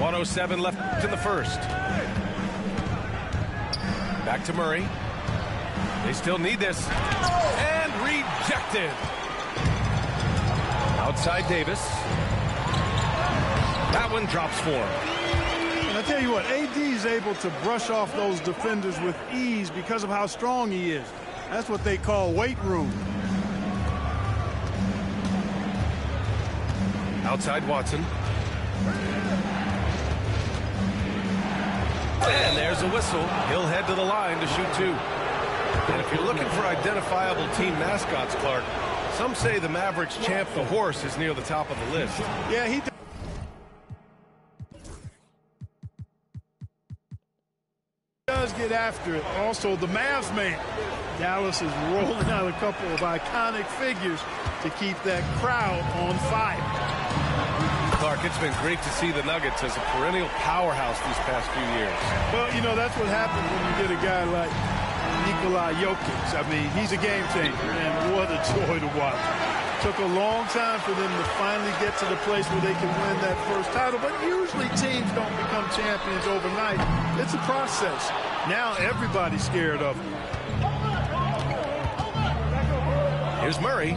1:07 left in the first. Back to Murray. They still need this. And rejected. Outside Davis. That one drops for him. And I tell you what, AD is able to brush off those defenders with ease because of how strong he is. That's what they call weight room. Outside Watson. And there's a whistle. He'll head to the line to shoot two. And if you're looking for identifiable team mascots, Clark, some say the Mavericks champ, the horse, is near the top of the list. Yeah, he does get after it. Also, the Mavs man. Dallas is rolling out a couple of iconic figures to keep that crowd on fire. Clark, it's been great to see the Nuggets as a perennial powerhouse these past few years. Well, you know, that's what happens when you get a guy like Nikola Jokic. I mean, he's a game changer, and what a joy to watch. Took a long time for them to finally get to the place where they can win that first title, but usually teams don't become champions overnight. It's a process. Now everybody's scared of him. Here's Murray.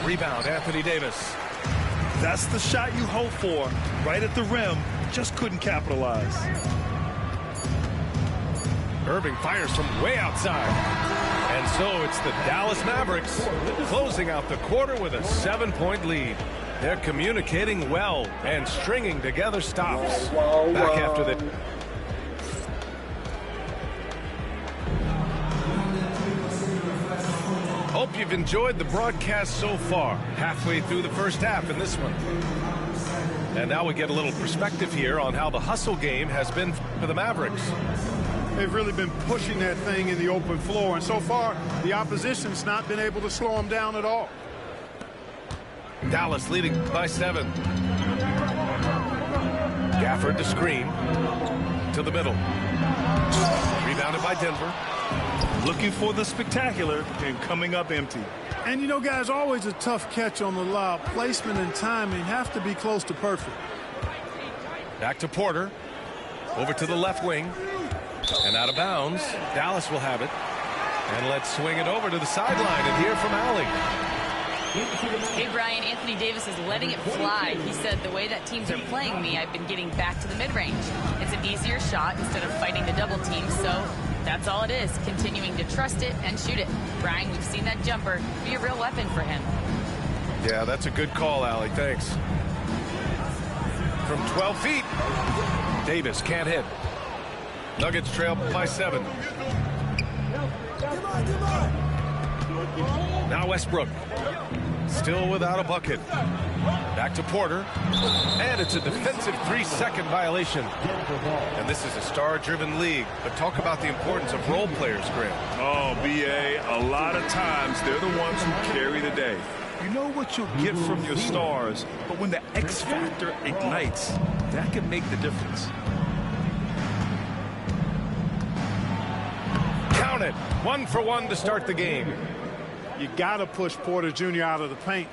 Rebound, Anthony Davis. That's the shot you hope for. Right at the rim. Just couldn't capitalize. Irving fires from way outside. And so it's the Dallas Mavericks closing out the quarter with a 7-point lead. They're communicating well and stringing together stops. Back after the... Hope you've enjoyed the broadcast so far. Halfway through the first half in this one. And now we get a little perspective here on how the hustle game has been for the Mavericks. They've really been pushing that thing in the open floor, and so far the opposition's not been able to slow them down at all. Dallas leading by 7. Gafford to screen. To the middle. Rebounded by Denver. Looking for the spectacular and coming up empty. And you know, guys, always a tough catch on the lob. Placement and timing have to be close to perfect. Back to Porter. Over to the left wing. And out of bounds. Dallas will have it. And let's swing it over to the sideline and hear from Allie. Hey, Brian, Anthony Davis is letting it fly. He said, the way that teams are playing me, I've been getting back to the mid-range. It's an easier shot instead of fighting the double team, so that's all it is, continuing to trust it and shoot it. Brian, we've seen that jumper be a real weapon for him. Yeah, that's a good call, Allie. Thanks. From 12 feet, Davis can't hit. Nuggets trail by 7. Now Westbrook. Still without a bucket. Back to Porter. And it's a defensive 3-second violation. And this is a star-driven league. But talk about the importance of role players, Graham. Oh, B.A., a lot of times they're the ones who carry the day. You know what you'll get from your stars, but when the X factor ignites, that can make the difference. Count it. 1 for 1 to start the game. You got to push Porter Jr. out of the paint.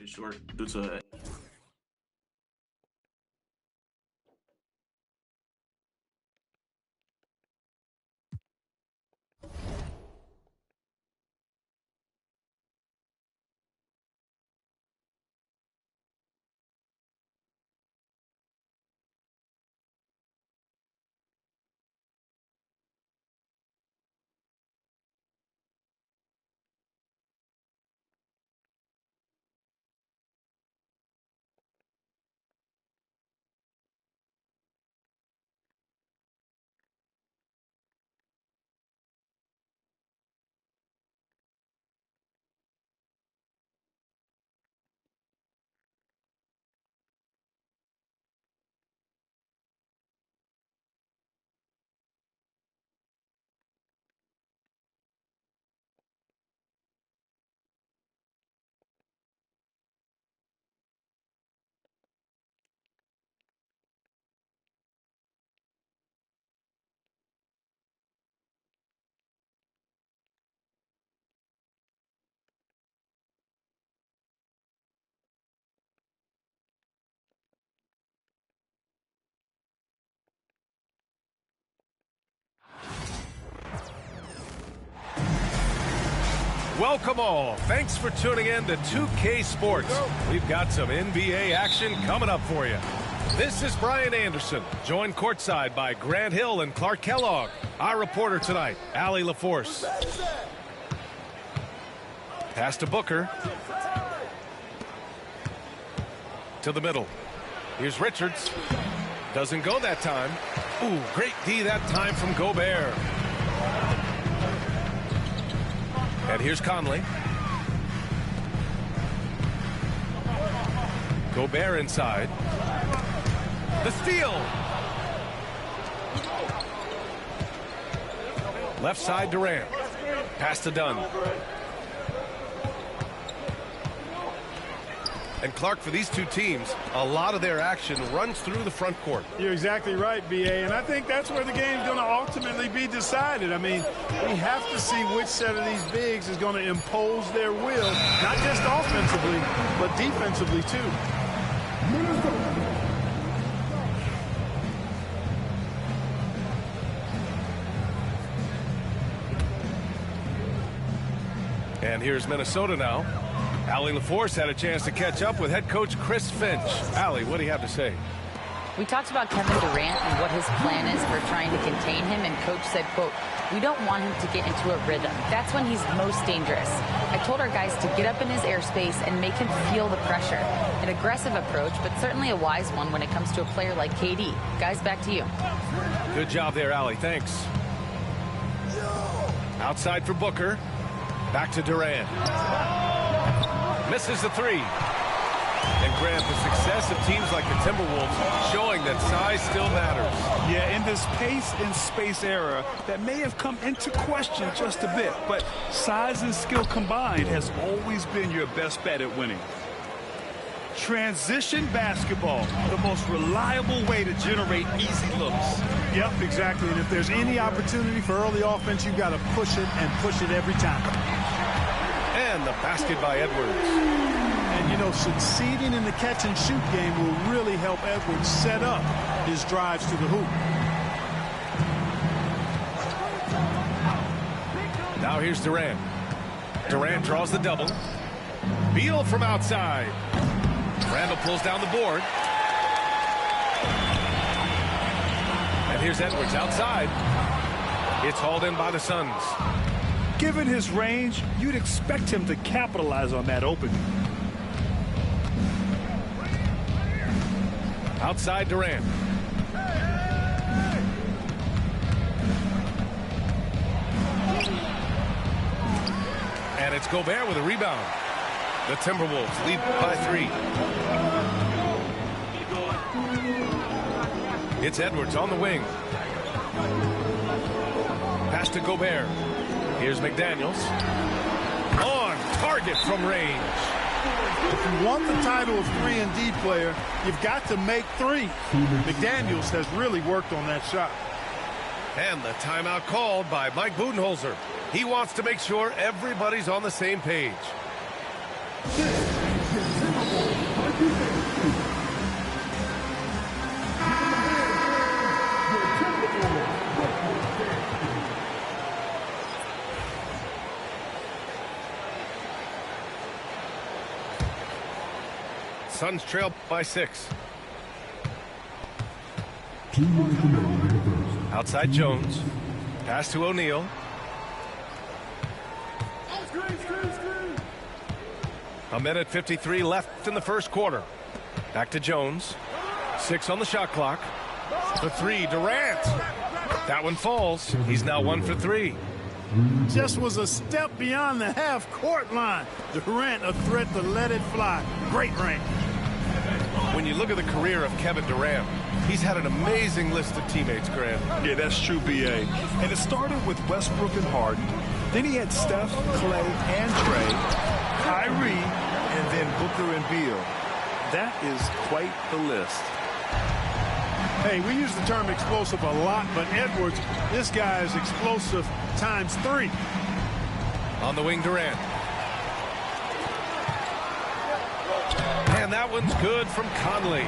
too short due to Welcome all. Thanks for tuning in to 2K Sports. We've got some NBA action coming up for you. This is Brian Anderson, joined courtside by Grant Hill and Clark Kellogg. Our reporter tonight, Allie LaForce. Pass to Booker. To the middle. Here's Richards. Doesn't go that time. Ooh, great D that time from Gobert. And here's Conley. Gobert inside. The steal. Left side Durant. Pass to Dunn. And Clark, for these two teams, a lot of their action runs through the front court. You're exactly right, B.A., and I think that's where the game's going to ultimately be decided. I mean, we have to see which set of these bigs is going to impose their will, not just offensively, but defensively, too. And here's Minnesota now. Allie LaForce had a chance to catch up with head coach Chris Finch. Allie, what do you have to say? We talked about Kevin Durant and what his plan is for trying to contain him, and coach said, quote, "We don't want him to get into a rhythm. That's when he's most dangerous. I told our guys to get up in his airspace and make him feel the pressure." An aggressive approach, but certainly a wise one when it comes to a player like KD. Guys, back to you. Good job there, Allie. Thanks. Outside for Booker. Back to Durant. Misses the three. And Grant, the success of teams like the Timberwolves showing that size still matters. Yeah, in this pace and space era, that may have come into question just a bit, but size and skill combined has always been your best bet at winning. Transition basketball, the most reliable way to generate easy looks. Yep, exactly. And if there's any opportunity for early offense, you've got to push it and push it every time. And the basket by Edwards. And, you know, succeeding in the catch-and-shoot game will really help Edwards set up his drives to the hoop. Now here's Durant. Durant draws the double. Beal from outside. Randall pulls down the board. And here's Edwards outside. It's hauled in by the Suns. Given his range, you'd expect him to capitalize on that opening. Outside Durant. And it's Gobert with a rebound. The Timberwolves lead by 3. It's Edwards on the wing. Pass to Gobert. Here's McDaniels. On target from range. If you want the title of 3-and-D player, you've got to make 3. McDaniels has really worked on that shot. And the timeout called by Mike Budenholzer. He wants to make sure everybody's on the same page. Suns trail by 6. Outside Jones. Pass to O'Neal. A minute 53 left in the first quarter. Back to Jones. 6 on the shot clock. The 3, Durant. That one falls. He's now 1 for 3. Just was a step beyond the half-court line. Durant a threat to let it fly. Great range. When you look at the career of Kevin Durant, he's had an amazing list of teammates, Grant. Yeah, that's true, B.A. And it started with Westbrook and Harden. Then he had Steph, Clay, and Trey, Kyrie, and then Booker and Beal. That is quite the list. Hey, we use the term explosive a lot, but Edwards, this guy is explosive times 3. On the wing, Durant. And that one's good from Conley.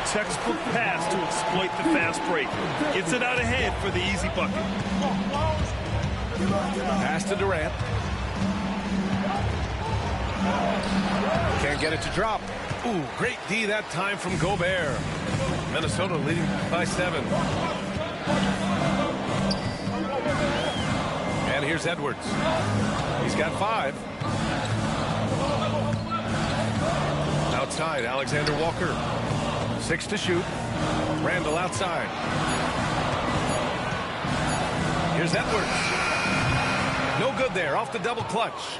Textbook pass to exploit the fast break. Gets it out ahead for the easy bucket. Pass to Durant. Can't get it to drop. Ooh, great D that time from Gobert. Minnesota leading by 7. And here's Edwards. He's got 5. Outside, Alexander Walker. 6 to shoot. Randall outside. Here's Edwards. No good there. Off the double clutch.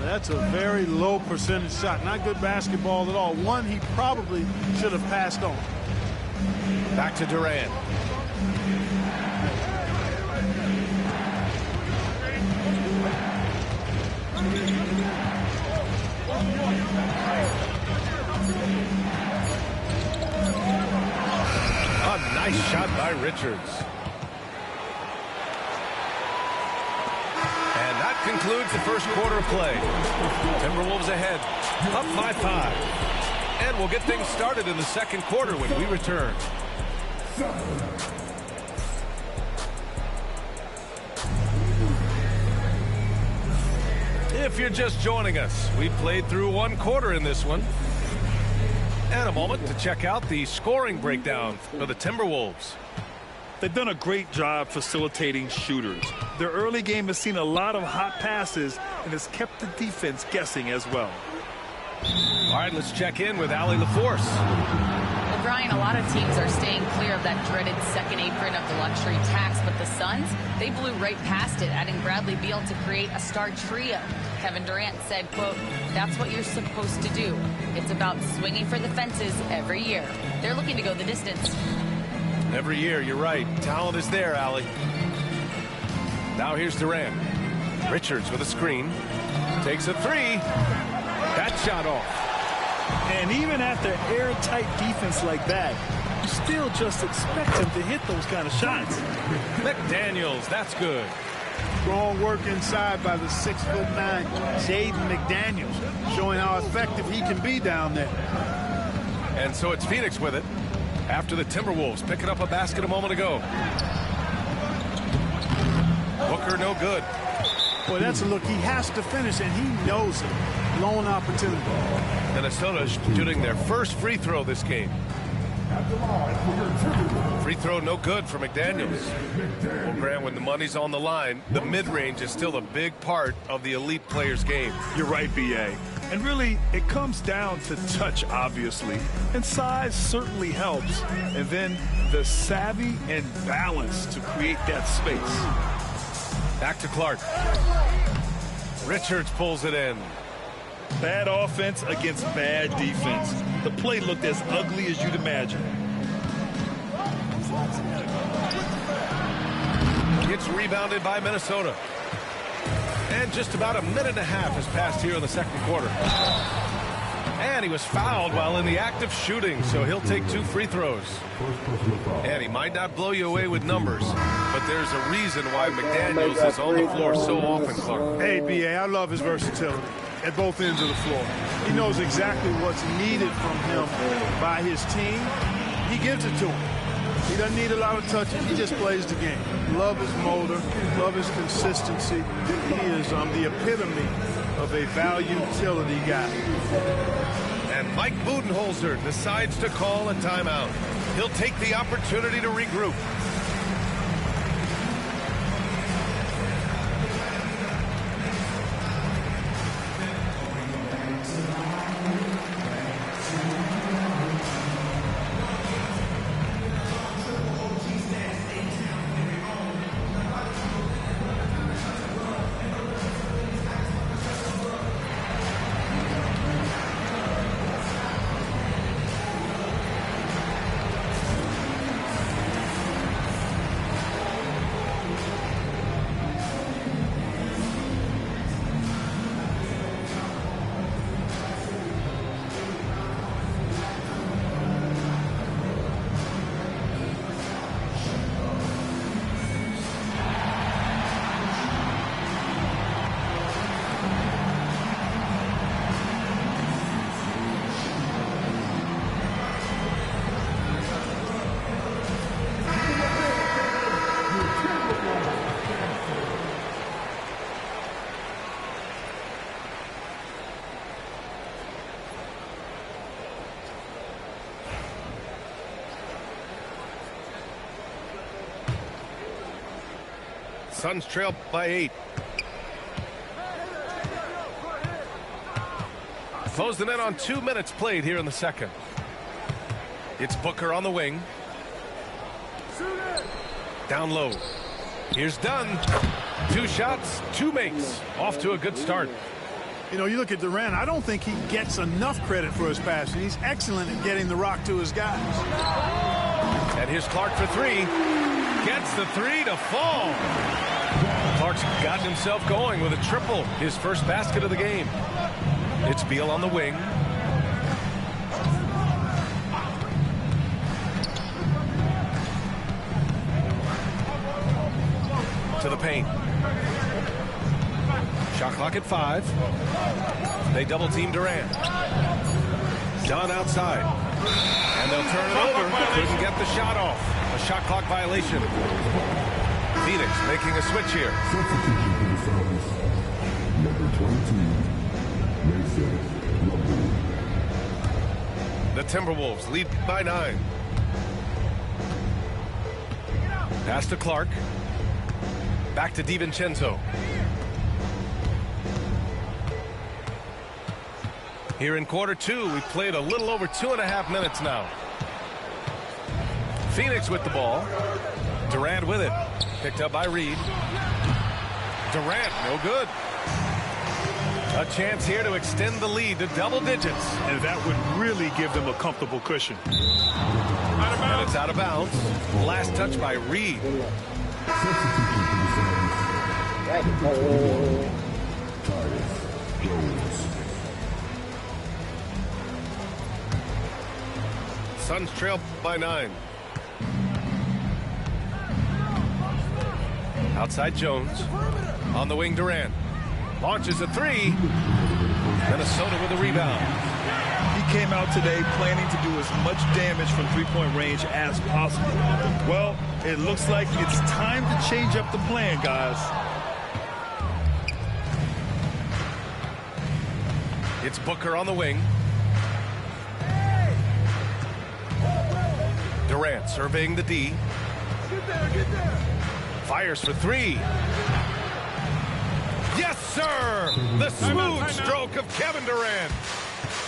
That's a very low percentage shot. Not good basketball at all. One he probably should have passed on. Back to Durant. A nice shot by Richards. And that concludes the first quarter of play. Timberwolves ahead, up by 5. And we'll get things started in the second quarter when we return. If you're just joining us, we've played through 1 quarter in this one. And a moment to check out the scoring breakdown for the Timberwolves. They've done a great job facilitating shooters. Their early game has seen a lot of hot passes and has kept the defense guessing as well. All right, let's check in with Allie LaForce. Well, Brian, a lot of teams are staying clear of that dreaded second apron of the luxury tax, but the Suns, they blew right past it, adding Bradley Beal to create a star trio. Kevin Durant said, quote, "That's what you're supposed to do. It's about swinging for the fences every year." They're looking to go the distance. Every year, you're right. Talent is there, Allie. Now here's Durant. Richards with a screen. Takes a 3. That shot off. And even after airtight defense like that, you still just expect him to hit those kind of shots. McDaniels, that's good. Strong work inside by the 6'9" Jaden McDaniels, showing how effective he can be down there. And so it's Phoenix with it. After the Timberwolves picking up a basket a moment ago. Booker no good. Boy, that's a look he has to finish, and he knows it. Lone opportunity. Minnesota shooting their first free throw this game. Free throw no good for McDaniels. Well, Grant, when the money's on the line, the mid-range is still a big part of the elite player's game. You're right, B.A. And really, it comes down to touch, obviously. And size certainly helps. And then the savvy and balance to create that space. Back to Clark. Richards pulls it in. Bad offense against bad defense. The play looked as ugly as you'd imagine. It's rebounded by Minnesota. And just about a minute and a half has passed here in the second quarter. And he was fouled while in the act of shooting, so he'll take 2 free throws. And he might not blow you away with numbers, but there's a reason why McDaniels is on the floor so often, Clark. Hey, B.A., I love his versatility at both ends of the floor. He knows exactly what's needed from him by his team. He gives it to him. He doesn't need a lot of touches. He just plays the game. Love his motor. Love his consistency. He is the epitome of a value utility guy. And And Mike Budenholzer decides to call a timeout. He'll take the opportunity to regroup. Suns trail by 8. Closing in on 2 minutes played here in the second. It's Booker on the wing. Down low. Here's Dunn. 2 shots, 2 makes. Off to a good start. You know, you look at Durant, I don't think he gets enough credit for his passing. He's excellent at getting the rock to his guys. And here's Clark for 3. Gets the 3 to fall. Clark's gotten himself going with a triple. His first basket of the game. It's Beal on the wing. To the paint. Shot clock at 5. They double team Durant. Dunn outside. And they'll turn it over. Couldn't get the shot off. A shot clock violation. Phoenix making a switch here. The Timberwolves lead by 9. Pass to Clark. Back to DiVincenzo. Here in quarter 2, we played a little over 2.5 minutes now. Phoenix with the ball. Durant with it. Picked up by Reed. Durant, no good. A chance here to extend the lead to double digits. And that would really give them a comfortable cushion. And it's out of bounds. Last touch by Reed. Suns trail by 9. Outside Jones. On the wing, Durant. Launches a 3. Minnesota with a rebound. He came out today planning to do as much damage from three-point range as possible. Well, it looks like it's time to change up the plan, guys. It's Booker on the wing. Durant surveying the D. Get there. Fires for 3. Yes, sir! The smooth stroke of Kevin Durant.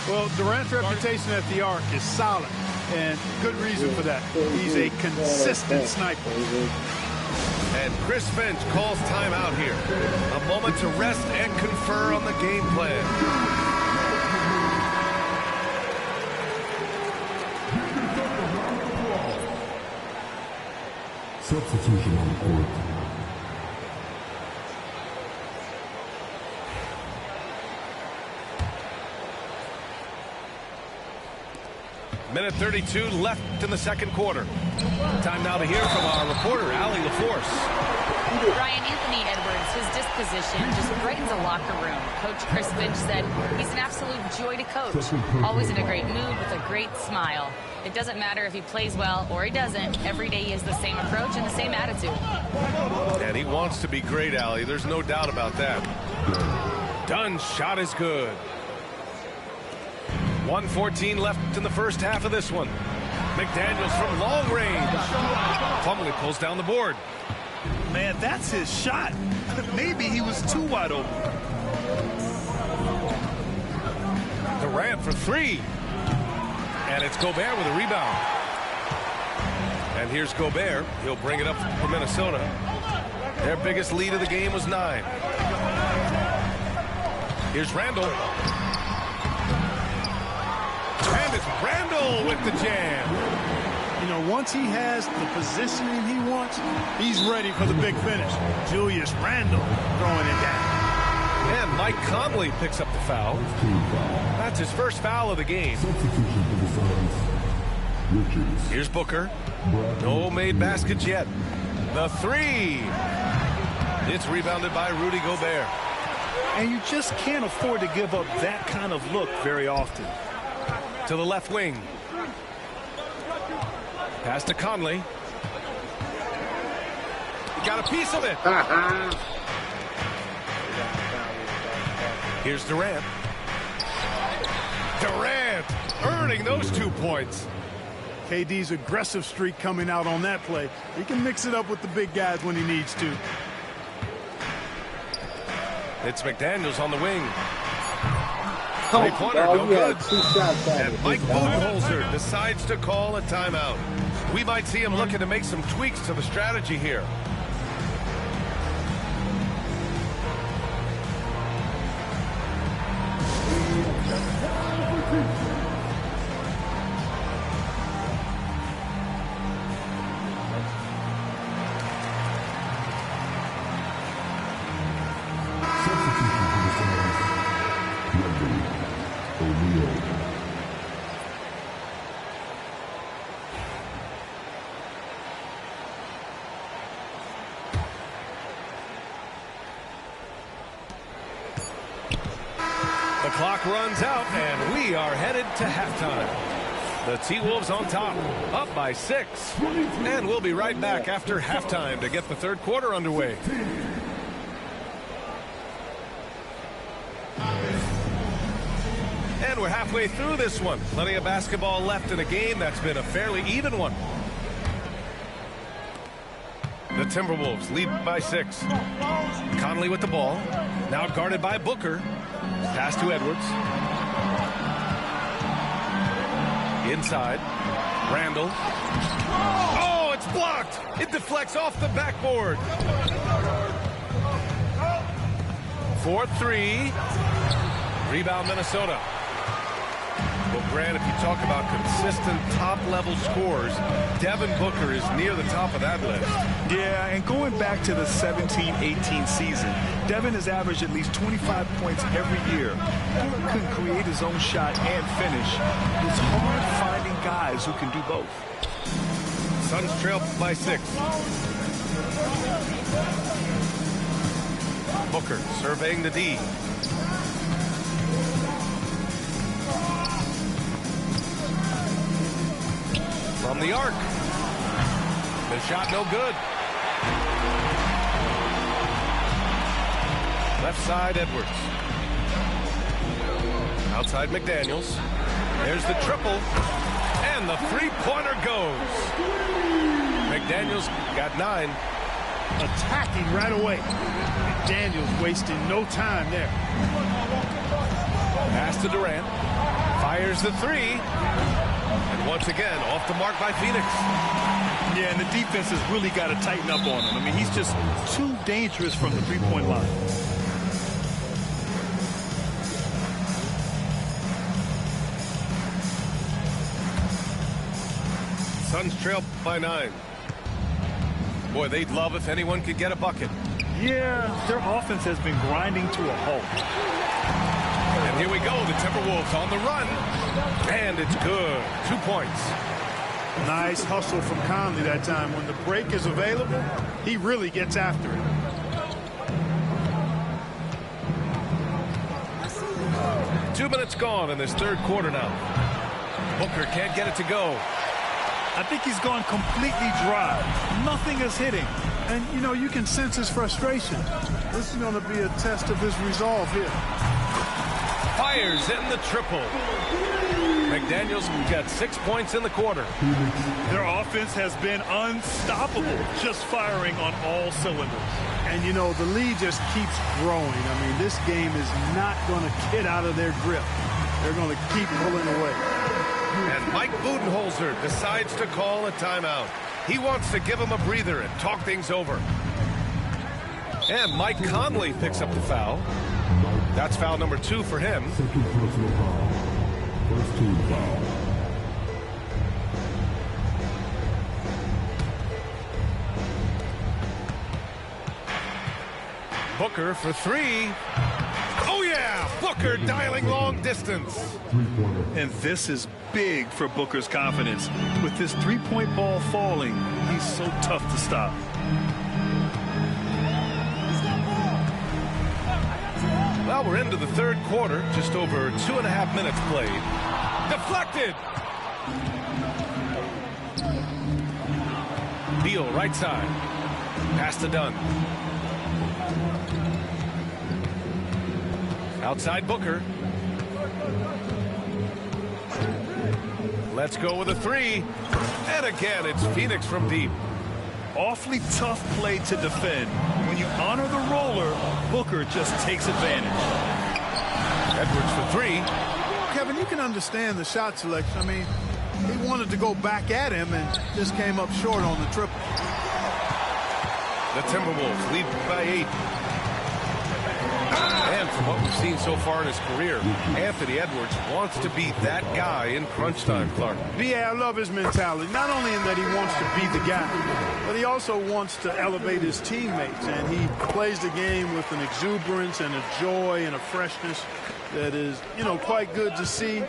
Well, Durant's reputation at the arc is solid, and good reason for that. He's a consistent sniper. And Chris Finch calls timeout here. A moment to rest and confer on the game plan. Substitution on the court. Minute 32 left in the second quarter. Time now to hear from our reporter, Allie LaForce. Brian, Anthony Edwards, his disposition just brightens a locker room. Coach Chris Finch said he's an absolute joy to coach. Always in a great mood with a great smile. It doesn't matter if he plays well or he doesn't. Every day he has the same approach and the same attitude. And he wants to be great, Allie. There's no doubt about that. Dunn's shot is good. 1:14 left in the first half of this one. McDaniels from long range. Plumlee pulls down the board. Man, that's his shot. Maybe he was too wide open. Durant for three. And it's Gobert with a rebound. And here's Gobert. He'll bring it up for Minnesota. Their biggest lead of the game was 9. Here's Randall. And it's Randall with the jam. You know, once he has the positioning he wants, he's ready for the big finish. Julius Randle throwing it down. And Mike Conley picks up the foul. That's his first foul of the game. Here's Booker. No made baskets yet. The three. It's rebounded by Rudy Gobert. And you just can't afford to give up that kind of look very often. To the left wing. Pass to Conley. He got a piece of it. Here's Durant. Durant earning those 2 points. KD's aggressive streak coming out on that play. He can mix it up with the big guys when he needs to. It's McDaniels on the wing. Three-pointer, no good. And Mike Budenholzer decides to call a timeout. We might see him looking to make some tweaks to the strategy here. The clock runs out, and we are headed to halftime. The T-Wolves on top, up by 6. And we'll be right back after halftime to get the third quarter underway. And we're halfway through this one. Plenty of basketball left in a game that's been a fairly even one. The Timberwolves lead by 6. Conley with the ball. Now guarded by Booker. Pass to Edwards. Inside. Randall. Oh, it's blocked. It deflects off the backboard. 4-3. Rebound Minnesota. Well, Grant, if you talk about consistent top-level scores, Devin Booker is near the top of that list. Yeah, and going back to the 17-18 season, Devin has averaged at least 25 points every year. Booker can create his own shot and finish. It's hard finding guys who can do both. Suns trail by 6. Booker surveying the D. From the arc. The shot no good. Left side Edwards. Outside McDaniels. There's the triple. And the three-pointer goes. McDaniels got 9. Attacking right away. McDaniels wasting no time there. Pass to Durant. Fires the 3. And once again, off the mark by Phoenix. Yeah, and the defense has really got to tighten up on him. I mean, he's just too dangerous from the three-point line. Suns trail by 9. Boy, they'd love if anyone could get a bucket. Yeah, their offense has been grinding to a halt. And here we go, the Timberwolves on the run. And it's good. 2 points. Nice hustle from Conley that time. When the break is available, he really gets after it. Two minutes gone in this third quarter now. Booker can't get it to go. I think he's gone completely dry. Nothing is hitting. And, you know, you can sense his frustration. This is going to be a test of his resolve here. Fires in the triple. McDaniels got 6 points in the quarter. Their offense has been unstoppable, just firing on all cylinders. And, you know, the lead just keeps growing. I mean, this game is not going to get out of their grip. They're going to keep pulling away. And Mike Budenholzer decides to call a timeout. He wants to give him a breather and talk things over. And Mike Conley picks up the foul. That's foul number 2 for him. Second personal foul. First team foul. Booker for 3. Oh, yeah! Booker dialing long distance. And this is big for Booker's confidence. With this three-point ball falling, he's so tough to stop. Well, we're into the third quarter. Just over 2.5 minutes played. Deflected! Beal, right side. Pass to Dunn. Outside Booker. Let's go with a 3. And again, it's Phoenix from deep. Awfully tough play to defend. When you honor the roller, Booker just takes advantage. Edwards for 3. Kevin, you can understand the shot selection. I mean, he wanted to go back at him and just came up short on the triple. The Timberwolves lead by 8. And from what we've seen so far in his career, Anthony Edwards wants to be that guy in crunch time, Clark. Yeah, I love his mentality. Not only in that he wants to be the guy, but he also wants to elevate his teammates. And he plays the game with an exuberance and a joy and a freshness that is, you know, quite good to see.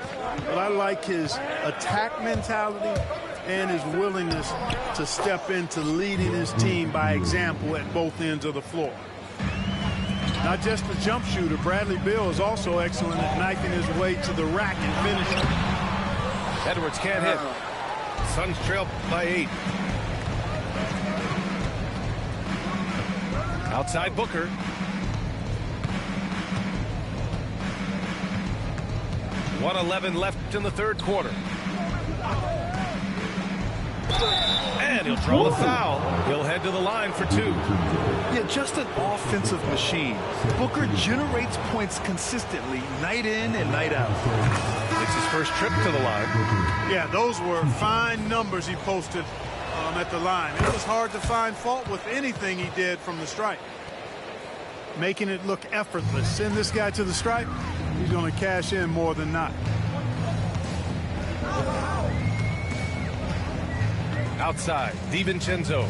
But I like his attack mentality and his willingness to step into leading his team by example at both ends of the floor. Not just a jump shooter, Bradley Beal is also excellent at knifing his way to the rack and finishing. Edwards can't hit. Suns trail by 8. Outside Booker. .111 left in the third quarter. And he'll draw the foul. He'll head to the line for 2. Yeah, just an offensive machine. Booker generates points consistently, night in and night out. It's his first trip to the line. Yeah, those were fine numbers he posted at the line. It was hard to find fault with anything he did from the stripe. Making it look effortless. Send this guy to the stripe, he's going to cash in more than not. Outside, DiVincenzo.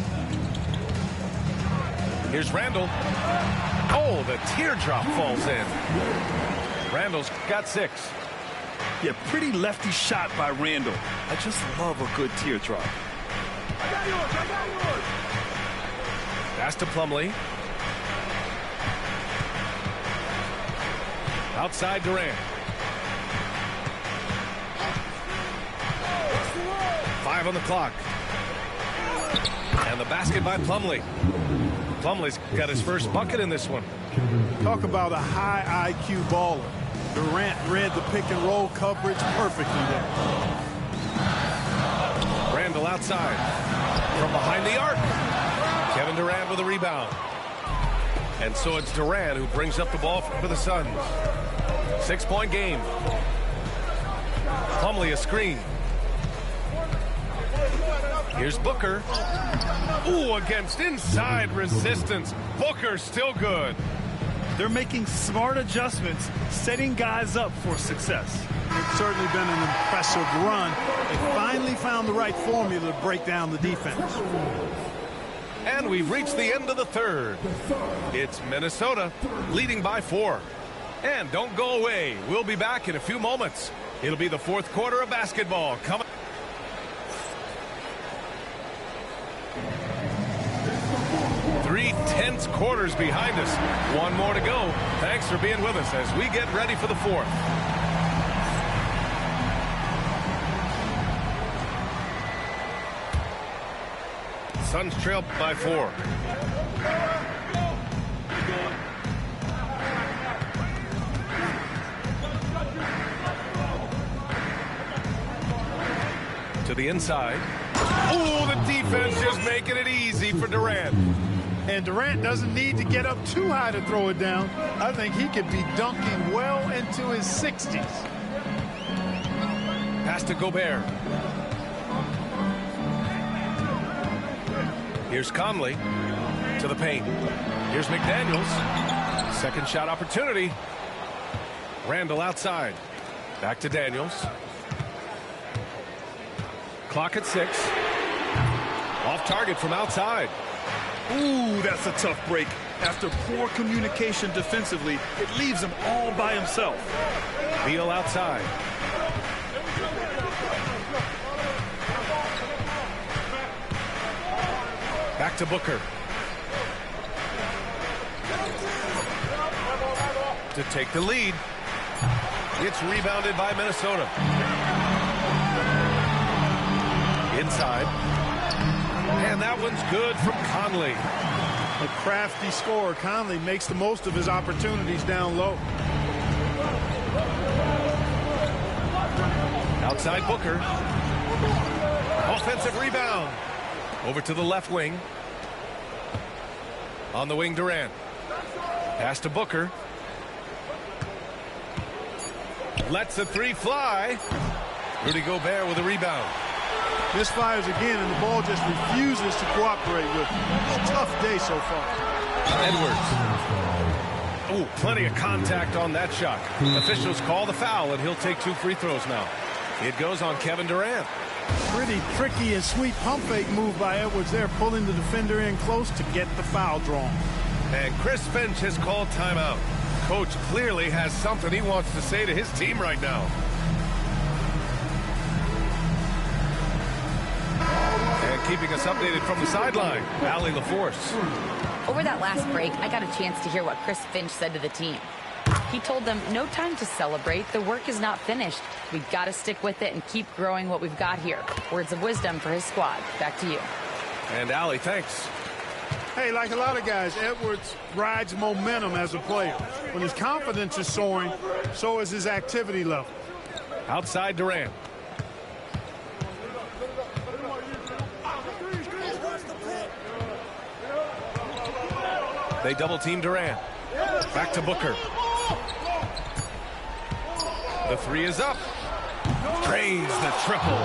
Here's Randall. Oh, the teardrop falls in. Randall's got 6. Yeah, pretty lefty shot by Randall. I just love a good teardrop. I got yours. Pass to Plumlee. Outside Durant. 5 on the clock. And the basket by Plumlee. Plumlee's got his first bucket in this one. Talk about a high IQ baller. Durant read the pick and roll coverage perfectly there. Randall outside. From behind the arc. Kevin Durant with a rebound. And so it's Durant who brings up the ball for the Suns. 6-point game. Plumlee a screen. Here's Booker. Ooh, against inside resistance. Booker still good. They're making smart adjustments, setting guys up for success. It's certainly been an impressive run. They finally found the right formula to break down the defense. And we've reached the end of the third. It's Minnesota leading by 4. And don't go away. We'll be back in a few moments. It'll be the fourth quarter of basketball coming. 3 tense quarters behind us. One more to go. Thanks for being with us as we get ready for the fourth. Suns trail by 4. the inside. Oh, the defense just making it easy for Durant. And Durant doesn't need to get up too high to throw it down. I think he could be dunking well into his 60s. Pass to Gobert. Here's Conley to the paint. Here's McDaniels. Second shot opportunity. Randall outside. Back to Daniels. Clock at 6. Off target from outside. Ooh, that's a tough break. After poor communication defensively, it leaves him all by himself. Beal outside. Back to Booker. To take the lead. It's rebounded by Minnesota. Inside. And that one's good from Conley. A crafty scorer. Conley makes the most of his opportunities down low. Outside Booker. Offensive rebound. Over to the left wing. On the wing, Durant. Pass to Booker. Lets the three fly. Rudy Gobert with a rebound. Misfires again, and the ball just refuses to cooperate with him. It's a tough day so far. Edwards. Oh, plenty of contact on that shot. Officials call the foul, and he'll take 2 free throws now. It goes on Kevin Durant. Pretty tricky and sweet pump fake move by Edwards there, pulling the defender in close to get the foul drawn. And Chris Finch has called timeout. Coach clearly has something he wants to say to his team right now. And keeping us updated from the sideline, Allie LaForce. Over that last break, I got a chance to hear what Chris Finch said to the team. He told them, no time to celebrate. The work is not finished. We've got to stick with it and keep growing what we've got here. Words of wisdom for his squad. Back to you. And Allie, thanks. Hey, like a lot of guys, Edwards rides momentum as a player. When his confidence is soaring, so is his activity level. Outside Durant. They double team Durant. Back to Booker. The three is up. Drains the triple.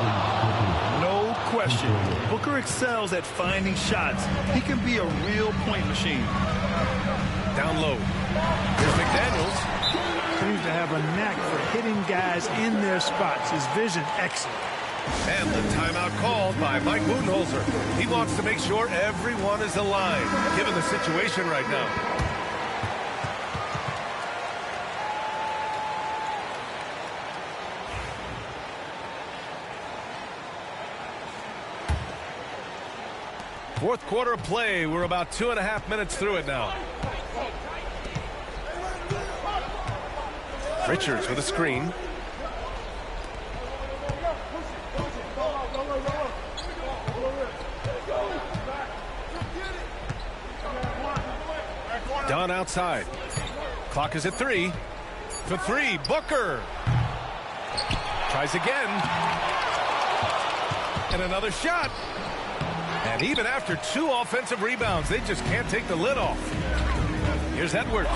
No question. Booker excels at finding shots. He can be a real point machine. Down low. Here's McDaniels. Seems to have a knack for hitting guys in their spots. His vision excellent. And the timeout called by Mike Budenholzer. He wants to make sure everyone is aligned, given the situation right now. Fourth quarter of play. We're about 2.5 minutes through it now. Richards with a screen. Dunn outside. Clock is at 3. For 3, Booker. Tries again. And another shot. And even after 2 offensive rebounds, they just can't take the lid off. Here's Edwards.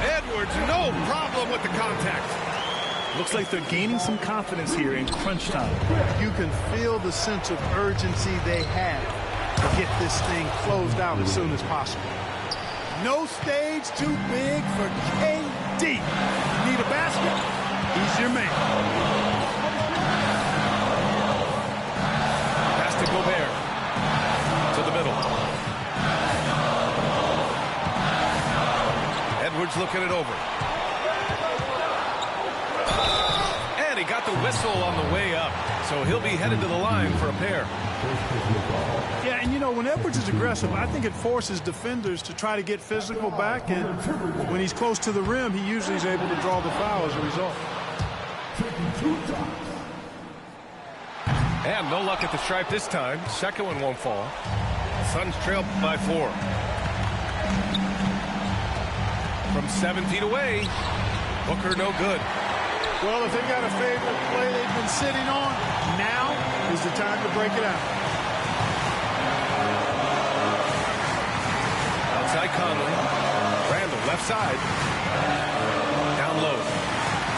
Edwards, no problem with the contact. Looks like they're gaining some confidence here in crunch time. You can feel the sense of urgency they have to get this thing closed out as soon as possible. No stage too big for KD. Need a basket? He's your man. Pass to Gobert. To the middle. Edwards looking it over. And he got the whistle on the way up. So he'll be headed to the line for a pair. Yeah, and you know, when Edwards is aggressive, I think it forces defenders to try to get physical back. And when he's close to the rim, he usually is able to draw the foul as a result. And no luck at the stripe this time. Second one won't fall. Suns trail by 4. From 7 feet away, Booker no good. Well, if they got a favorite play they've been sitting on, now is the time to break it out. Outside Conley. Randall, left side. Down low.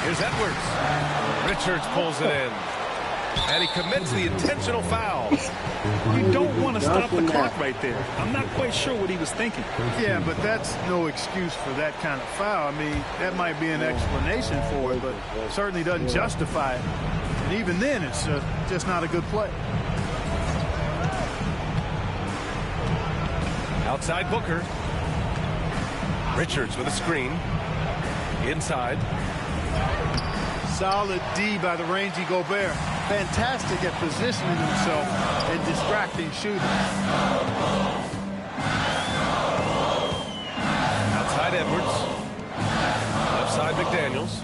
Here's Edwards. Richards pulls it in. And he commits the intentional foul. You don't want to stop the clock right there. I'm not quite sure what he was thinking. Yeah, but that's no excuse for that kind of foul. I mean, that might be an explanation for it, but certainly doesn't justify it. And even then, it's just not a good play. Outside Booker. Richards with a screen. Inside. Solid D by the rangy Gobert. Fantastic at positioning himself and distracting shooters. Outside Edwards. Left side McDaniels.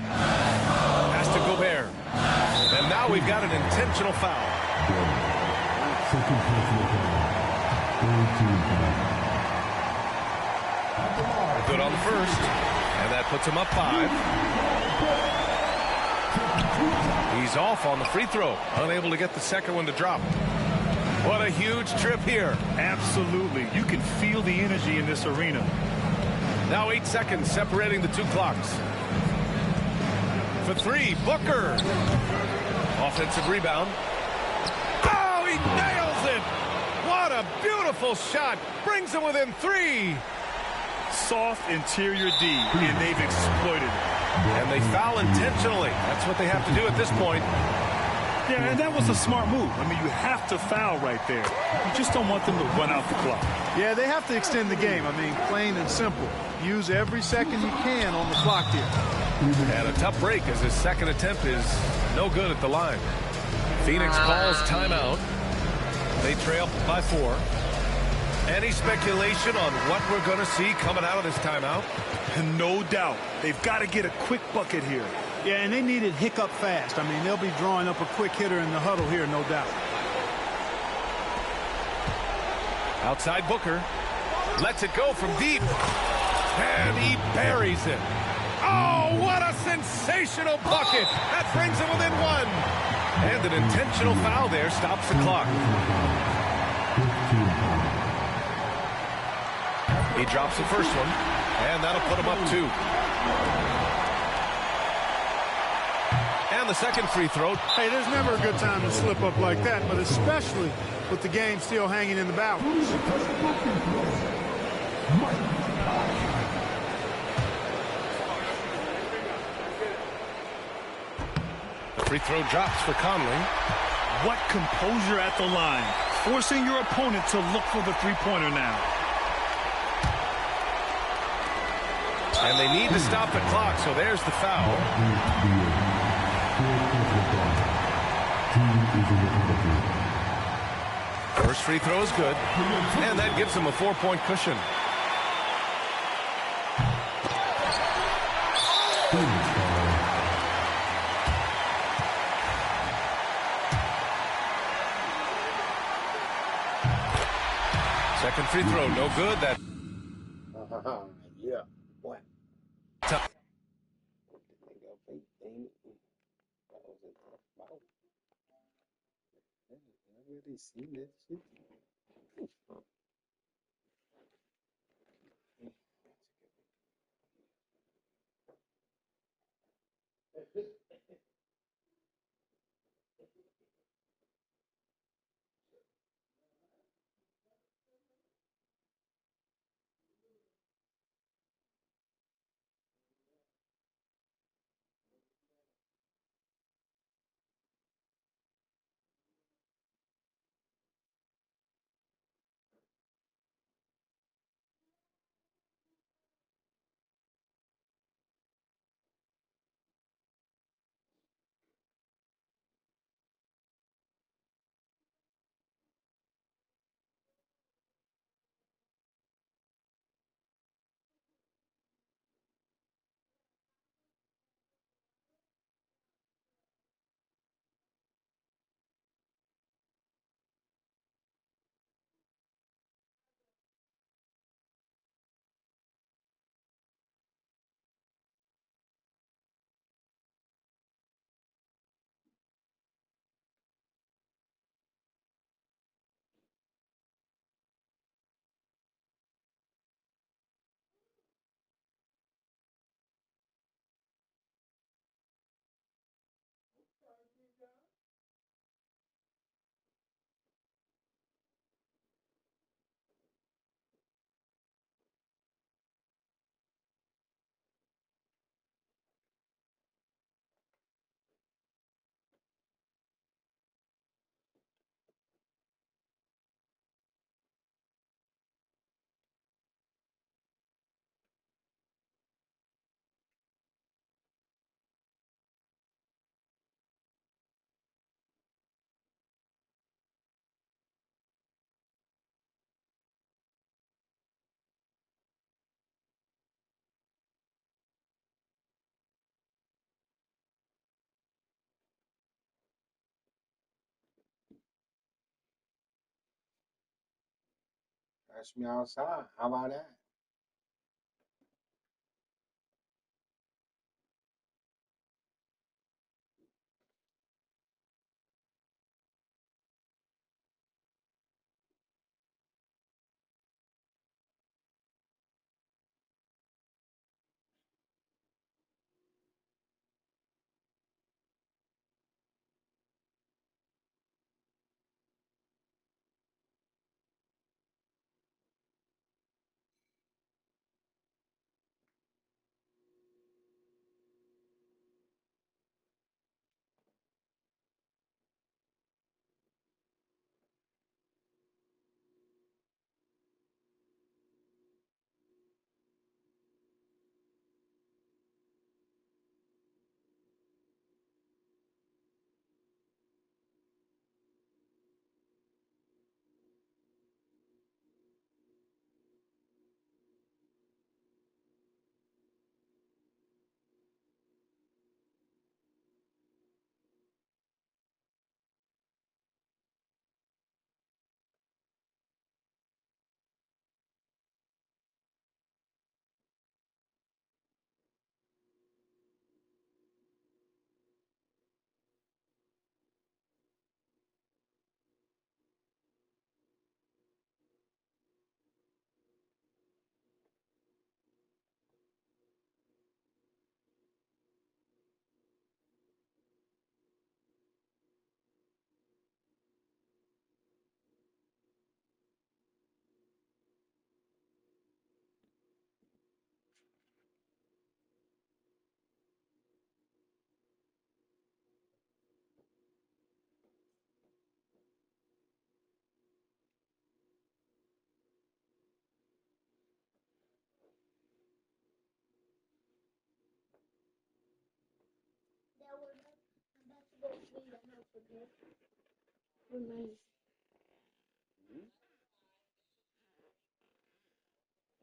Pass to Gobert. And now we've got an intentional foul. Second personal foul. Third team foul. Good on the first. And that puts him up 5. He's off on the free throw. Unable to get the second one to drop. What a huge trip here. Absolutely. You can feel the energy in this arena. Now 8 seconds separating the two clocks. For 3, Booker. Offensive rebound. Oh, he nails it. What a beautiful shot. Brings him within 3. Soft interior D, and they've exploited it. And they foul intentionally. That's what they have to do at this point. Yeah, and that was a smart move. I mean, you have to foul right there. You just don't want them to run out the clock. Yeah, they have to extend the game. I mean, plain and simple. Use every second you can on the clock here. And a tough break as his second attempt is no good at the line. Phoenix calls timeout. They trail by 4. Any speculation on what we're going to see coming out of this timeout? No doubt. They've got to get a quick bucket here. Yeah, and they need it hiccup fast. I mean, they'll be drawing up a quick hitter in the huddle here, no doubt. Outside Booker. Lets it go from deep. And he buries it. Oh, what a sensational bucket. That brings him within 1. And an intentional foul there stops the clock. He drops the first one, and that'll put him up 2. And the second free throw. Hey, there's never a good time to slip up like that, but especially with the game still hanging in the balance. The free throw drops for Conley. What composure at the line. Forcing your opponent to look for the three-pointer now. And they need to stop the clock, so there's the foul. First free throw is good, and that gives them a 4-point cushion. Second free throw, no good. That. Yeah. What? Tough. Already seen that shit. Catch me outside. How about that?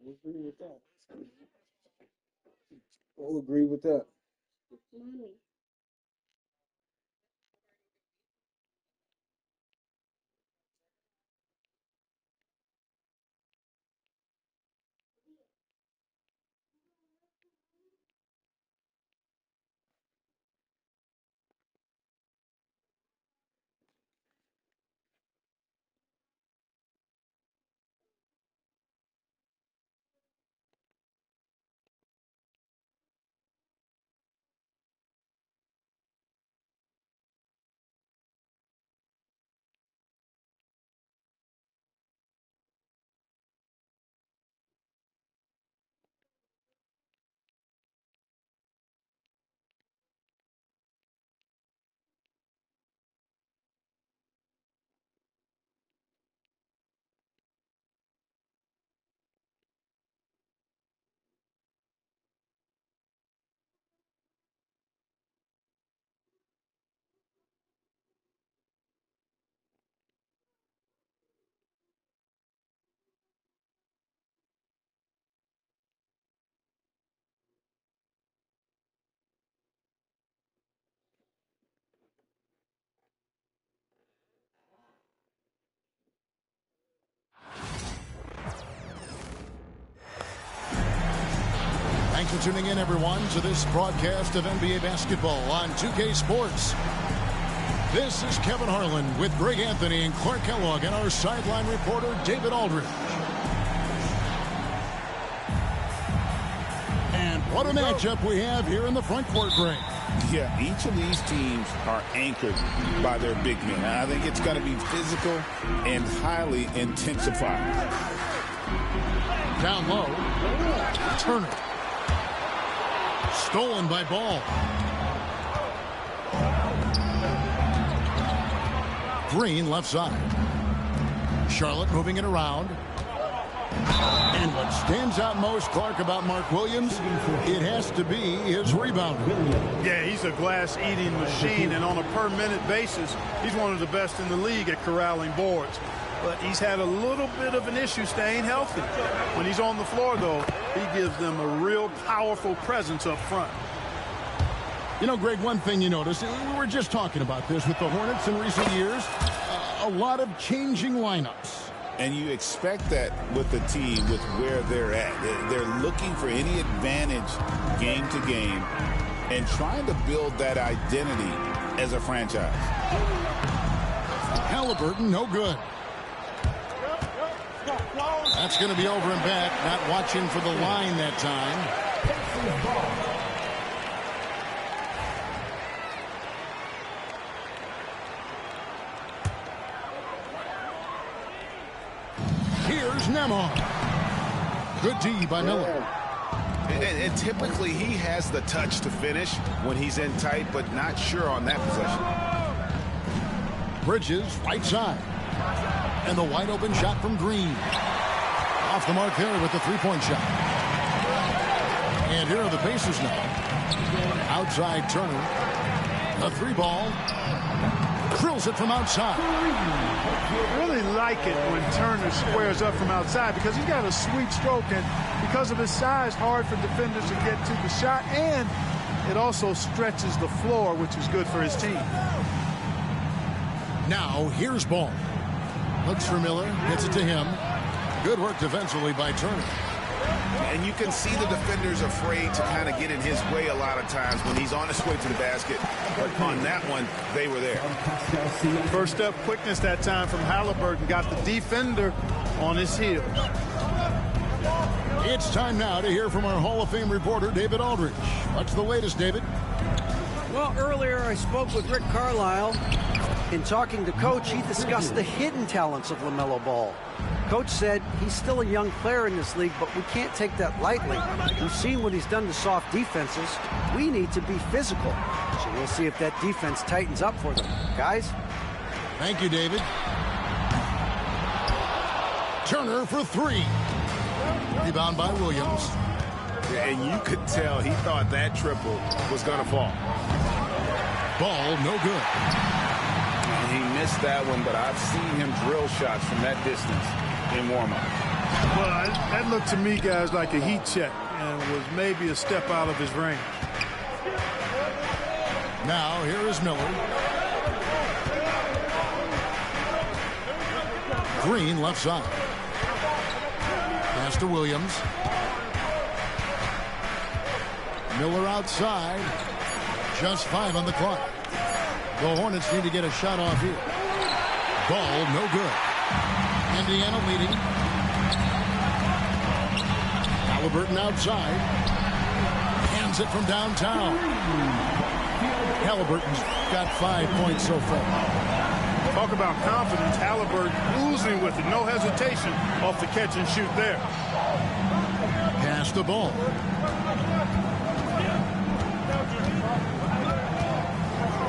I agree with that. I'll agree with that. Mommy. Thanks for tuning in, everyone, to this broadcast of NBA basketball on 2K Sports. This is Kevin Harlan with Greg Anthony and Clark Kellogg and our sideline reporter, David Aldridge. And what a matchup we have here in the front court, Greg. Yeah, each of these teams are anchored by their big men. I think it's going to be physical and highly intensified. Down low. Turner. Stolen by Ball. Green left side. Charlotte moving it around. And what stands out most, Clark, about Mark Williams, it has to be his rebound. Yeah, he's a glass-eating machine, and on a per-minute basis, he's one of the best in the league at corralling boards. But he's had a little bit of an issue staying healthy. When he's on the floor, though, he gives them a real powerful presence up front. You know, Greg, one thing you notice, we were just talking about this with the Hornets in recent years, a lot of changing lineups. And you expect that with the team, with where they're at. They're looking for any advantage game to game and trying to build that identity as a franchise. Halliburton, no good. That's going to be over and back. Not watching for the line that time. Here's Nemo. Good D by Miller. And typically he has the touch to finish when he's in tight, but not sure on that possession. Bridges, right side. And the wide open shot from Green. Off the mark there with the three-point shot. And here are the Pacers now. Outside Turner. A three ball. Drills it from outside. I really like it when Turner squares up from outside because he's got a sweet stroke, and because of his size, hard for defenders to get to the shot, and it also stretches the floor, which is good for his team. Now here's Ball. Looks for Miller, gets it to him. Good work defensively by Turner. And you can see the defenders afraid to kind of get in his way a lot of times when he's on his way to the basket. But on that one, they were there. First step quickness that time from Halliburton. Got the defender on his heels. It's time now to hear from our Hall of Fame reporter, David Aldridge. What's the latest, David? Well, earlier I spoke with Rick Carlisle. In talking to Coach, he discussed the hidden talents of LaMelo Ball. Coach said he's still a young player in this league, but we can't take that lightly. We've seen what he's done to soft defenses. We need to be physical. So we'll see if that defense tightens up for them. Guys? Thank you, David. Turner for three. Rebound by Williams. And you could tell he thought that triple was going to fall. Ball, no good. He missed that one, but I've seen him drill shots from that distance in warm-up. Well, that looked to me, guys, like a heat check and was maybe a step out of his range. Now, here is Miller. Green, left side. Pass to Williams. Miller outside. Just 5 on the clock. The Hornets need to get a shot off here. Ball, no good. Indiana leading. Halliburton outside. Hands it from downtown. Halliburton's got 5 points so far. Talk about confidence. Halliburton oozing with it. No hesitation off the catch and shoot there. Pass the ball.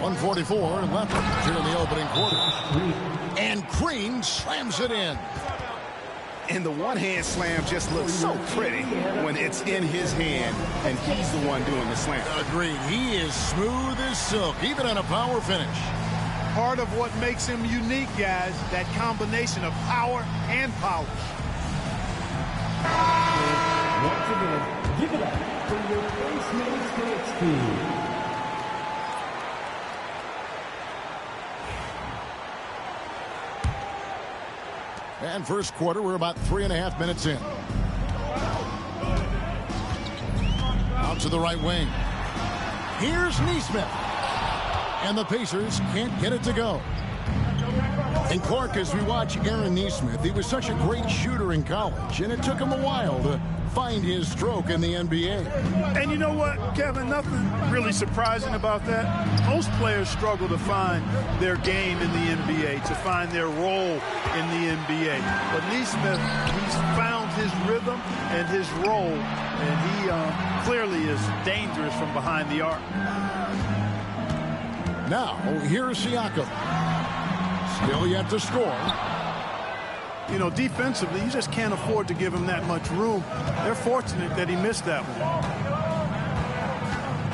.144 left here in the opening quarter. And Green slams it in. And the one-hand slam just looks so pretty when it's in his hand and he's the one doing the slam. Agreed. He is smooth as silk, even on a power finish. Part of what makes him unique, guys, that combination of power and power. Once again, give it up for your first minutes Phoenix team. And first quarter, we're about 3.5 minutes in. Out to the right wing. Here's Neesmith. And the Pacers can't get it to go. And Clark, as we watch Aaron Neesmith, he was such a great shooter in college, and it took him a while to find his stroke in the NBA. And you know what, Kevin, nothing really surprising about that. Most players struggle to find their game in the NBA, to find their role in the NBA. But Neesmith, he's found his rhythm and his role, and he clearly is dangerous from behind the arc. Now, here's Siakam. Still yet to score. You know, defensively, you just can't afford to give him that much room. They're fortunate that he missed that one.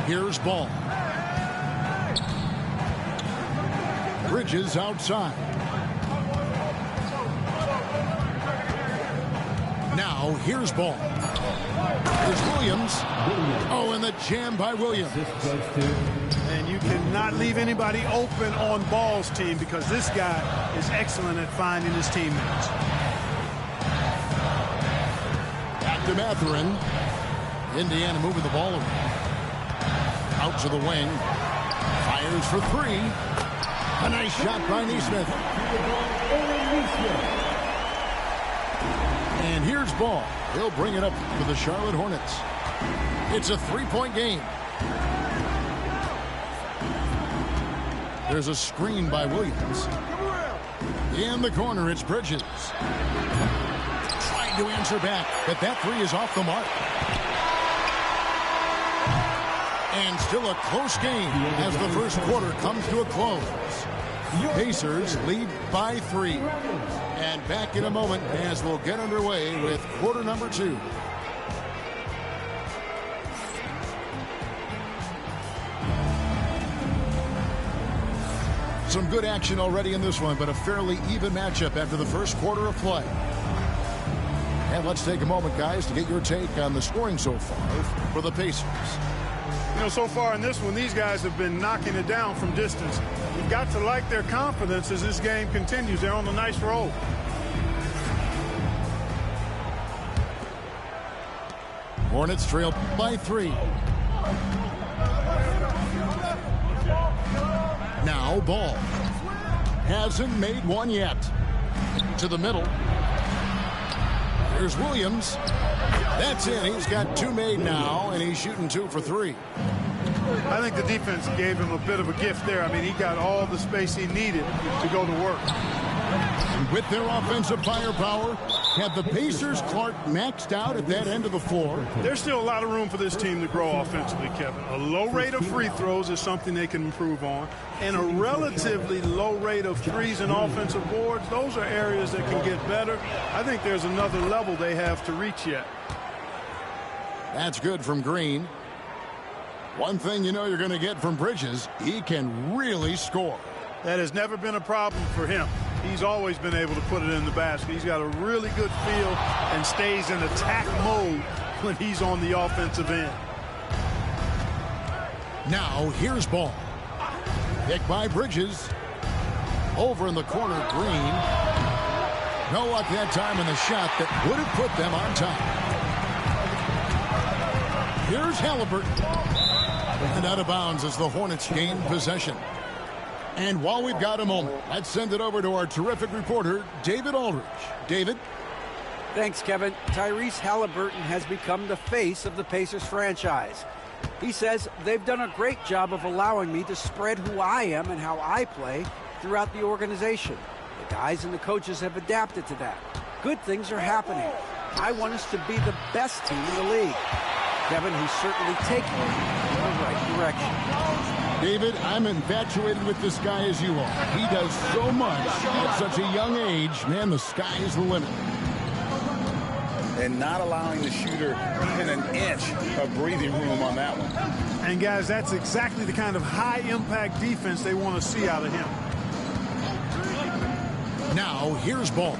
Here's Ball. Bridges outside. Now, here's Ball. Here's Williams. Oh, and the jam by Williams. And you cannot leave anybody open on Ball's team because this guy is excellent at finding his teammates. to Mathurin. Indiana moving the ball around. Out to the wing. Fires for three. A nice shot by Neesmith. And here's ball. He'll bring it up for the Charlotte Hornets. It's a three-point game. There's a screen by Williams. In the corner, it's Bridges. Trying to answer back, but that three is off the mark. And still a close game as the first quarter comes to a close. Pacers lead by 3. And back in a moment as we'll get underway with quarter number 2. Some good action already in this one, but a fairly even matchup after the first quarter of play. And let's take a moment, guys, to get your take on the scoring so far for the Pacers. You know, so far in this one, these guys have been knocking it down from distance. You've got to like their confidence as this game continues. They're on a nice roll. Hornets trail by 3. Now ball. Hasn't made one yet. To the middle. Here's Williams. That's it. He's got 2 made now, and he's shooting 2 for 3. I think the defense gave him a bit of a gift there. I mean, he got all the space he needed to go to work. And with their offensive firepower, have the Pacers, Clark, maxed out at that end of the floor? There's still a lot of room for this team to grow offensively, Kevin. A low rate of free throws is something they can improve on, and a relatively low rate of threes and offensive boards. Those are areas that can get better. I think there's another level they have to reach yet. That's good from Green. One thing you know you're going to get from Bridges, he can really score. That has never been a problem for him. He's always been able to put it in the basket. He's got a really good feel and stays in attack mode when he's on the offensive end. Now here's ball. Picked by Bridges. Over in the corner, Green. No luck that time in the shot that would have put them on top. Here's Halliburton. And out of bounds as the Hornets gain possession. And while we've got a moment, let's send it over to our terrific reporter, David Aldridge. David? Thanks, Kevin. Tyrese Halliburton has become the face of the Pacers franchise. He says they've done a great job of allowing me to spread who I am and how I play throughout the organization. The guys and the coaches have adapted to that. Good things are happening. I want us to be the best team in the league. Kevin, he's certainly taking it in the right direction. David, I'm infatuated with this guy as you are. He does so much at such a young age. Man, the sky is the limit. And not allowing the shooter even an inch of breathing room on that one. And, guys, that's exactly the kind of high-impact defense they want to see out of him. Now, here's ball.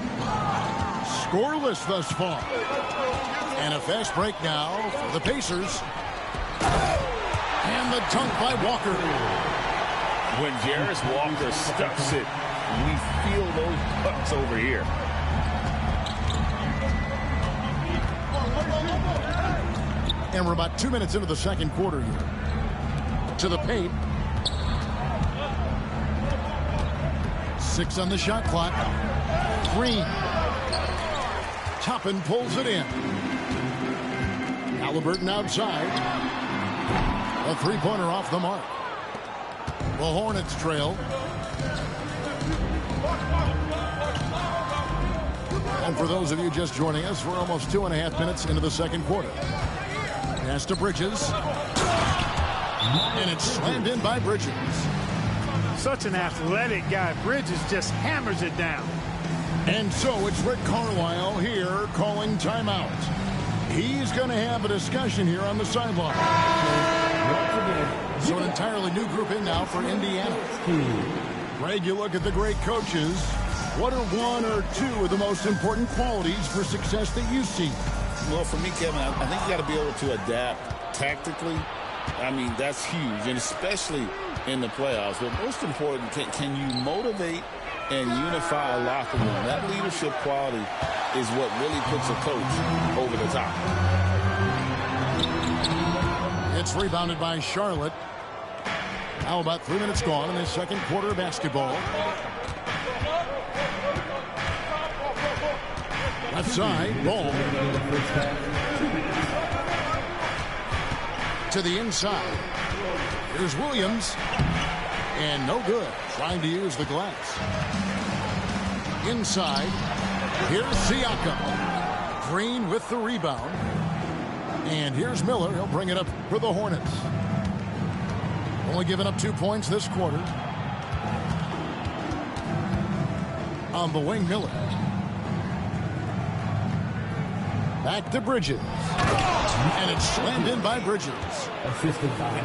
Scoreless thus far. And a fast break now for the Pacers. And the dunk by Walker. When Jarris Walker stuffs it, we feel those bucks over here. And we're about 2 minutes into the second quarter here. To the paint. 6 on the shot clock. Green. Toppin pulls it in. Halliburton outside. A three-pointer off the mark. The Hornets trail. And for those of you just joining us, we're almost 2.5 minutes into the second quarter. Pass to Bridges. And it's slammed in by Bridges. Such an athletic guy. Bridges just hammers it down. And so it's Rick Carlisle here calling timeout. He's going to have a discussion here on the sideline. So an entirely new group in now for Indiana. Greg, you look at the great coaches. What are 1 or 2 of the most important qualities for success that you see? Well, for me, Kevin, I think you got to be able to adapt tactically. I mean, that's huge, and especially in the playoffs. But most important, can you motivate and unify a locker room? That leadership quality is what really puts a coach over the top. It's rebounded by Charlotte. Now about 3 minutes gone in the second quarter of basketball. Left side, ball. To the inside. Here's Williams. And no good. Trying to use the glass. Inside. Here's Siakam. Green with the rebound. And here's Miller. He'll bring it up for the Hornets. Only giving up 2 points this quarter. On the wing, Miller. Back to Bridges. And it's slammed in by Bridges.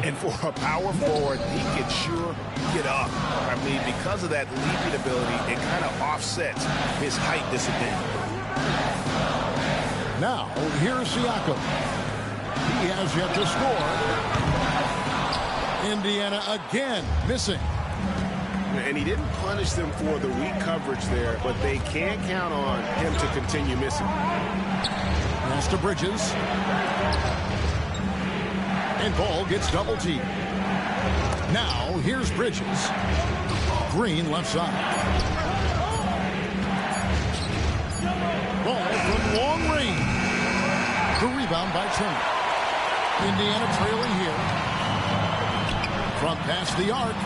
And for a power forward, he can sure get up. I mean, because of that leaping ability, it kind of offsets his height disadvantage. Now, here's Siakam. He has yet to score. Indiana again missing. And he didn't punish them for the weak coverage there, but they can't count on him to continue missing. Pass to Bridges. And ball gets double teamed. Now, here's Bridges. Green left side. Ball from long range. The rebound by Turner. Indiana trailing here. From past the arc.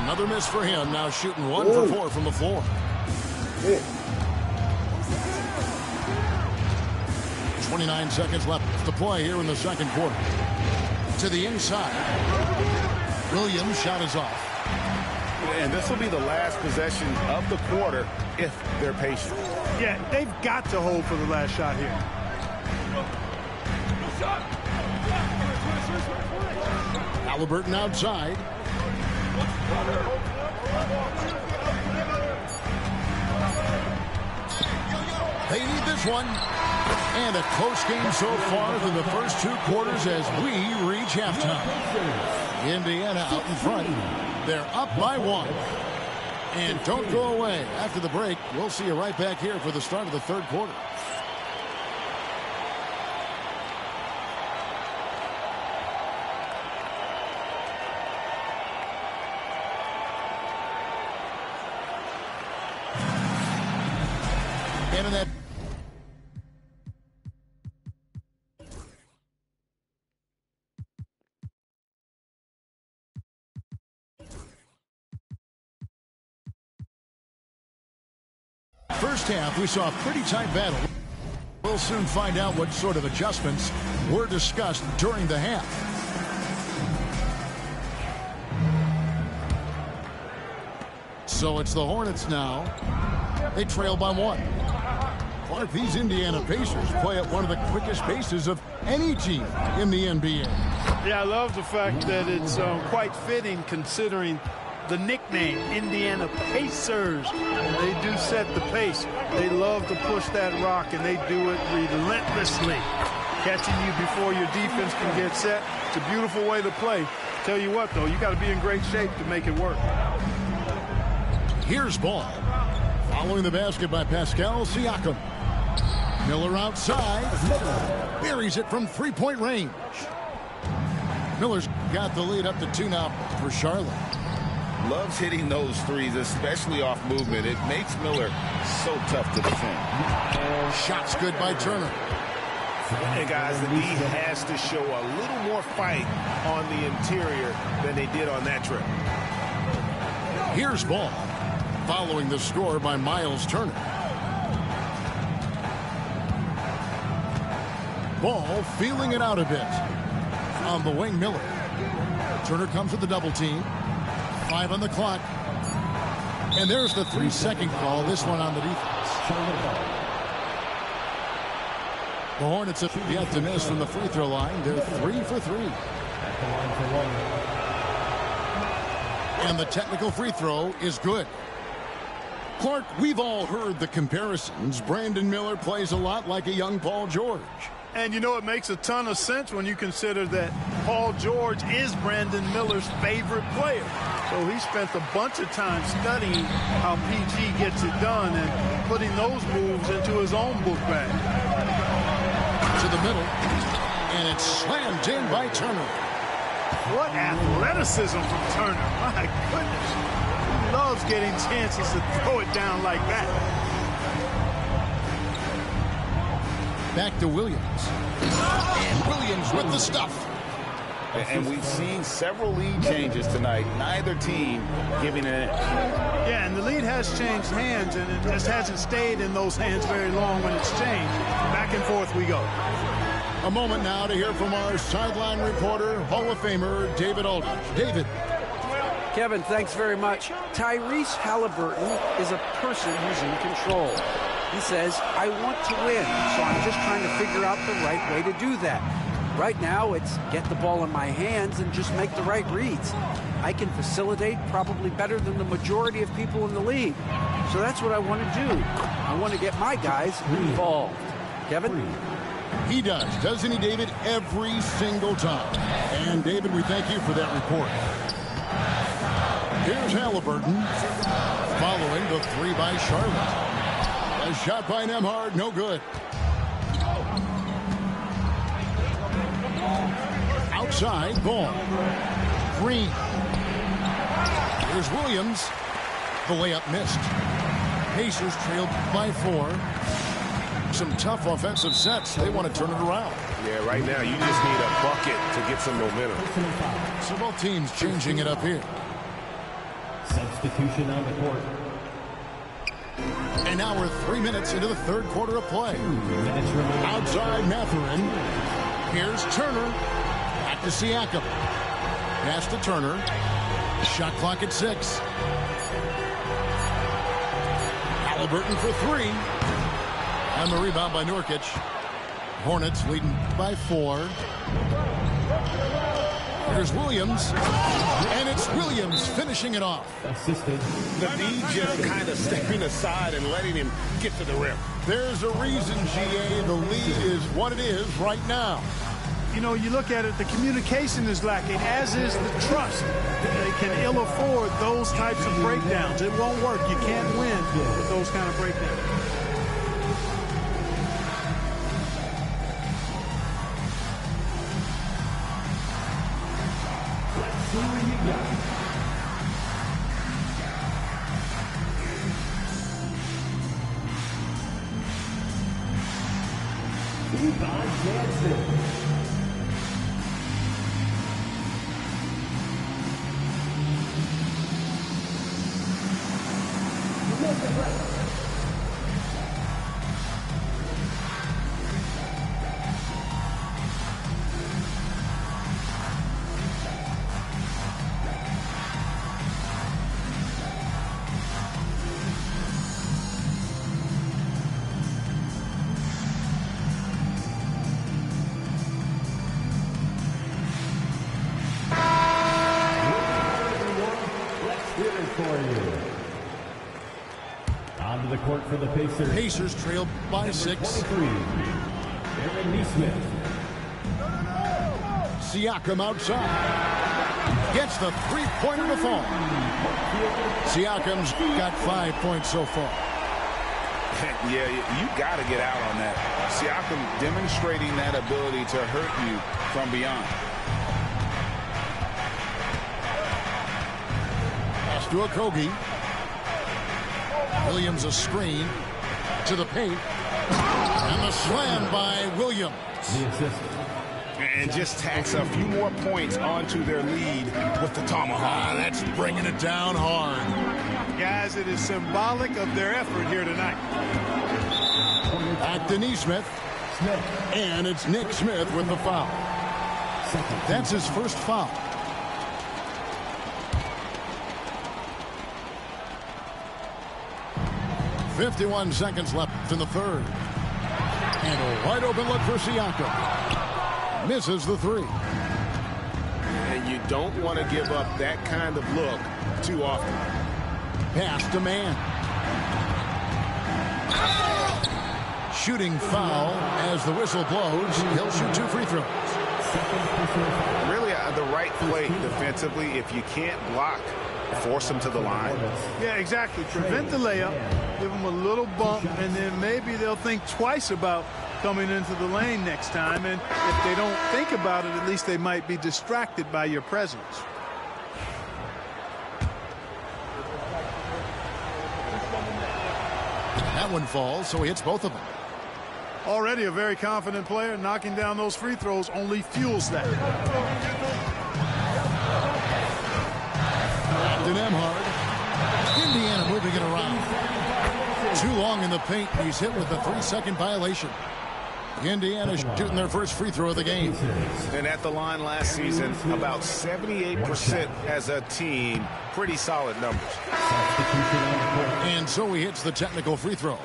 Another miss for him. Now shooting 1 for 4 from the floor. 29 seconds left to play here in the second quarter. To the inside. Williams' shot is off. And this will be the last possession of the quarter if they're patient. Yeah, they've got to hold for the last shot here. Halliburton outside. They need this one. And a close game so far through the first 2 quarters as we reach halftime. Indiana out in front. They're up by 1. And don't go away. After the break, we'll see you right back here for the start of the third quarter. And in that first half, we saw a pretty tight battle. We'll soon find out what sort of adjustments were discussed during the half. So it's the Hornets now. They trail by 1. Clark, these Indiana Pacers play at one of the quickest paces of any team in the NBA. Yeah, I love the fact that it's quite fitting considering the nickname, Indiana Pacers. They do set the pace. They love to push that rock, and they do it relentlessly. Catching you before your defense can get set. It's a beautiful way to play. Tell you what, though, you got to be in great shape to make it work. Here's ball. Following the basket by Pascal Siakam. Miller outside. Buries it from three-point range. Miller's got the lead up to 2 now for Charlotte. Loves hitting those threes, especially off movement. It makes Miller so tough to defend. Shots good by Turner. And guys, the D has to show a little more fight on the interior than they did on that trip. Here's ball. Following the score by Miles Turner. Ball feeling it out a bit. On the wing, Miller. Turner comes with the double team. 5 on the clock. And there's the 3-second call. This one on the defense. The Hornets have yet to miss from the free throw line. They're 3 for 3. And the technical free throw is good. Clark, we've all heard the comparisons. Brandon Miller plays a lot like a young Paul George. And you know, it makes a ton of sense when you consider that Paul George is Brandon Miller's favorite player. So he spent a bunch of time studying how PG gets it done and putting those moves into his own book bag. To the middle, and it's slammed in by Turner. What athleticism from Turner. My goodness. He loves getting chances to throw it down like that. Back to Williams. And Williams with the stuff. And we've seen several lead changes tonight. Neither team giving an inch. Yeah, and the lead has changed hands, and it just hasn't stayed in those hands very long when it's changed. Back and forth we go. A moment now to hear from our sideline reporter, Hall of Famer David Aldridge. David. Kevin, thanks very much. Tyrese Halliburton is a person who's in control. He says, I want to win, so I'm just trying to figure out the right way to do that. Right now, it's get the ball in my hands and just make the right reads. I can facilitate probably better than the majority of people in the league. So that's what I want to do. I want to get my guys involved. Kevin? He does, doesn't he, David? Every single time. And, David, we thank you for that report. Here's Halliburton following the three by Charlotte. A shot by Nembhard, no good. Outside, ball. Green. Here's Williams. The layup missed. Pacers trailed by 4. Some tough offensive sets. They want to turn it around. Yeah, right now you just need a bucket to get some momentum. So both teams changing it up here. Substitution on the court. And now we're 3 minutes into the third quarter of play. Outside Mathurin. Here's Turner. Back to Siakam. Pass to Turner. Shot clock at 6. Halliburton for 3. And the rebound by Nurkic. Hornets leading by 4. Here's Williams. And it's Williams finishing it off. Assisted. The D just kind of stepping aside and letting him get to the rim. There's a reason, GA, the lead is what it is right now. You know, you look at it, the communication is lacking, as is the trust. They can ill afford those types of breakdowns. It won't work. You can't win with those kind of breakdowns. Let's see what you got. Yvonne Jansen. Onto the court for the Pacers. Pacers trailed by 6. 23, Aaron Nesmith. Siakam outside. Gets the three-pointer to fall. Siakam's got 5 points so far. Yeah, you got to get out on that. Siakam demonstrating that ability to hurt you from beyond. Pass to Okogie. Williams a screen to the paint. And the slam by Williams. The assist. And just tacks a few more points onto their lead with the tomahawk. That's bringing it down hard. Guys, it is symbolic of their effort here tonight. Back to Nesmith. And it's Nick Smith with the foul. That's his first foul. .51 seconds left in the third. And a wide open look for Siakam. Misses the 3. And you don't want to give up that kind of look too often. Pass to man. Shooting foul as the whistle blows. He'll shoot 2 free throws. Really the right play defensively. If you can't block force them to the line. Yeah, exactly. Prevent the layup, give them a little bump, and then maybe they'll think twice about coming into the lane next time. And if they don't think about it, at least they might be distracted by your presence. That one falls, so he hits both of them. Already a very confident player. Knocking down those free throws only fuels that. To Nemhard. Indiana moving it around. Too long in the paint. He's hit with a 3-second violation. Indiana shooting their first free throw of the game. And at the line last season, about 78% as a team. Pretty solid numbers. And so he hits the technical free throw.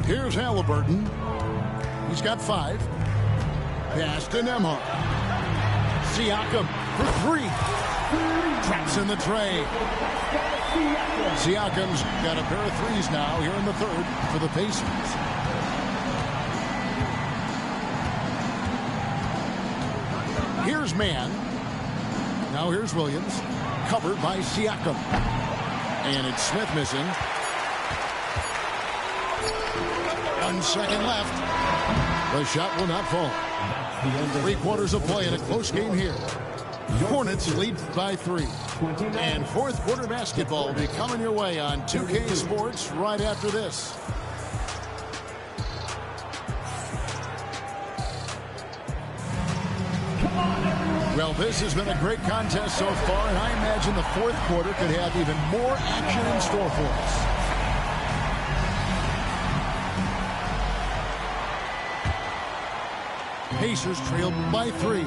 Here's Halliburton. He's got 5. Pass to Nemhard. Siakam for 3. Traps in the tray. Siakam's got a pair of 3s now here in the third for the Pacers. Here's Mann. Now here's Williams. Covered by Siakam. And it's Smith missing. 1 second left. The shot will not fall. 3/4 of play in a close game here. Hornets lead by 3. And fourth quarter basketball will be coming your way on 2K Sports right after this. Well, this has been a great contest so far, and I imagine the fourth quarter could have even more action in store for us. Pacers trail by 3.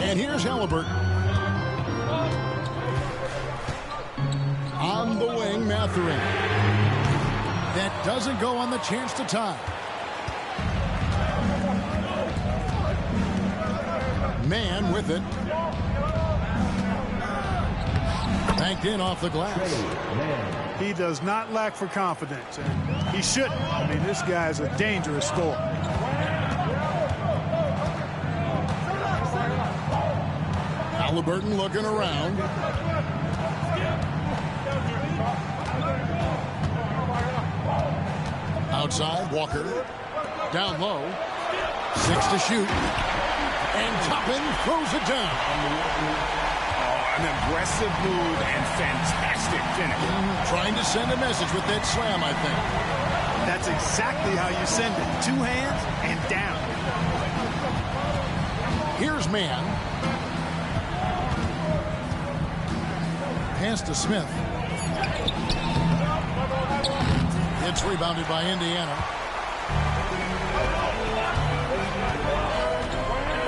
And here's Halliburton. On the wing, Mathurin. That doesn't go on the chance to tie. Mann with it. Banked in off the glass. He does not lack for confidence, and he shouldn't. I mean, this guy is a dangerous scorer. Halliburton looking around. Outside, Walker. Down low. 6 to shoot. And Toppin throws it down. An aggressive move and fantastic finish. Trying to send a message with that slam, I think. That's exactly how you send it. 2 hands and down. Here's Mann. Pass to Smith. It's rebounded by Indiana.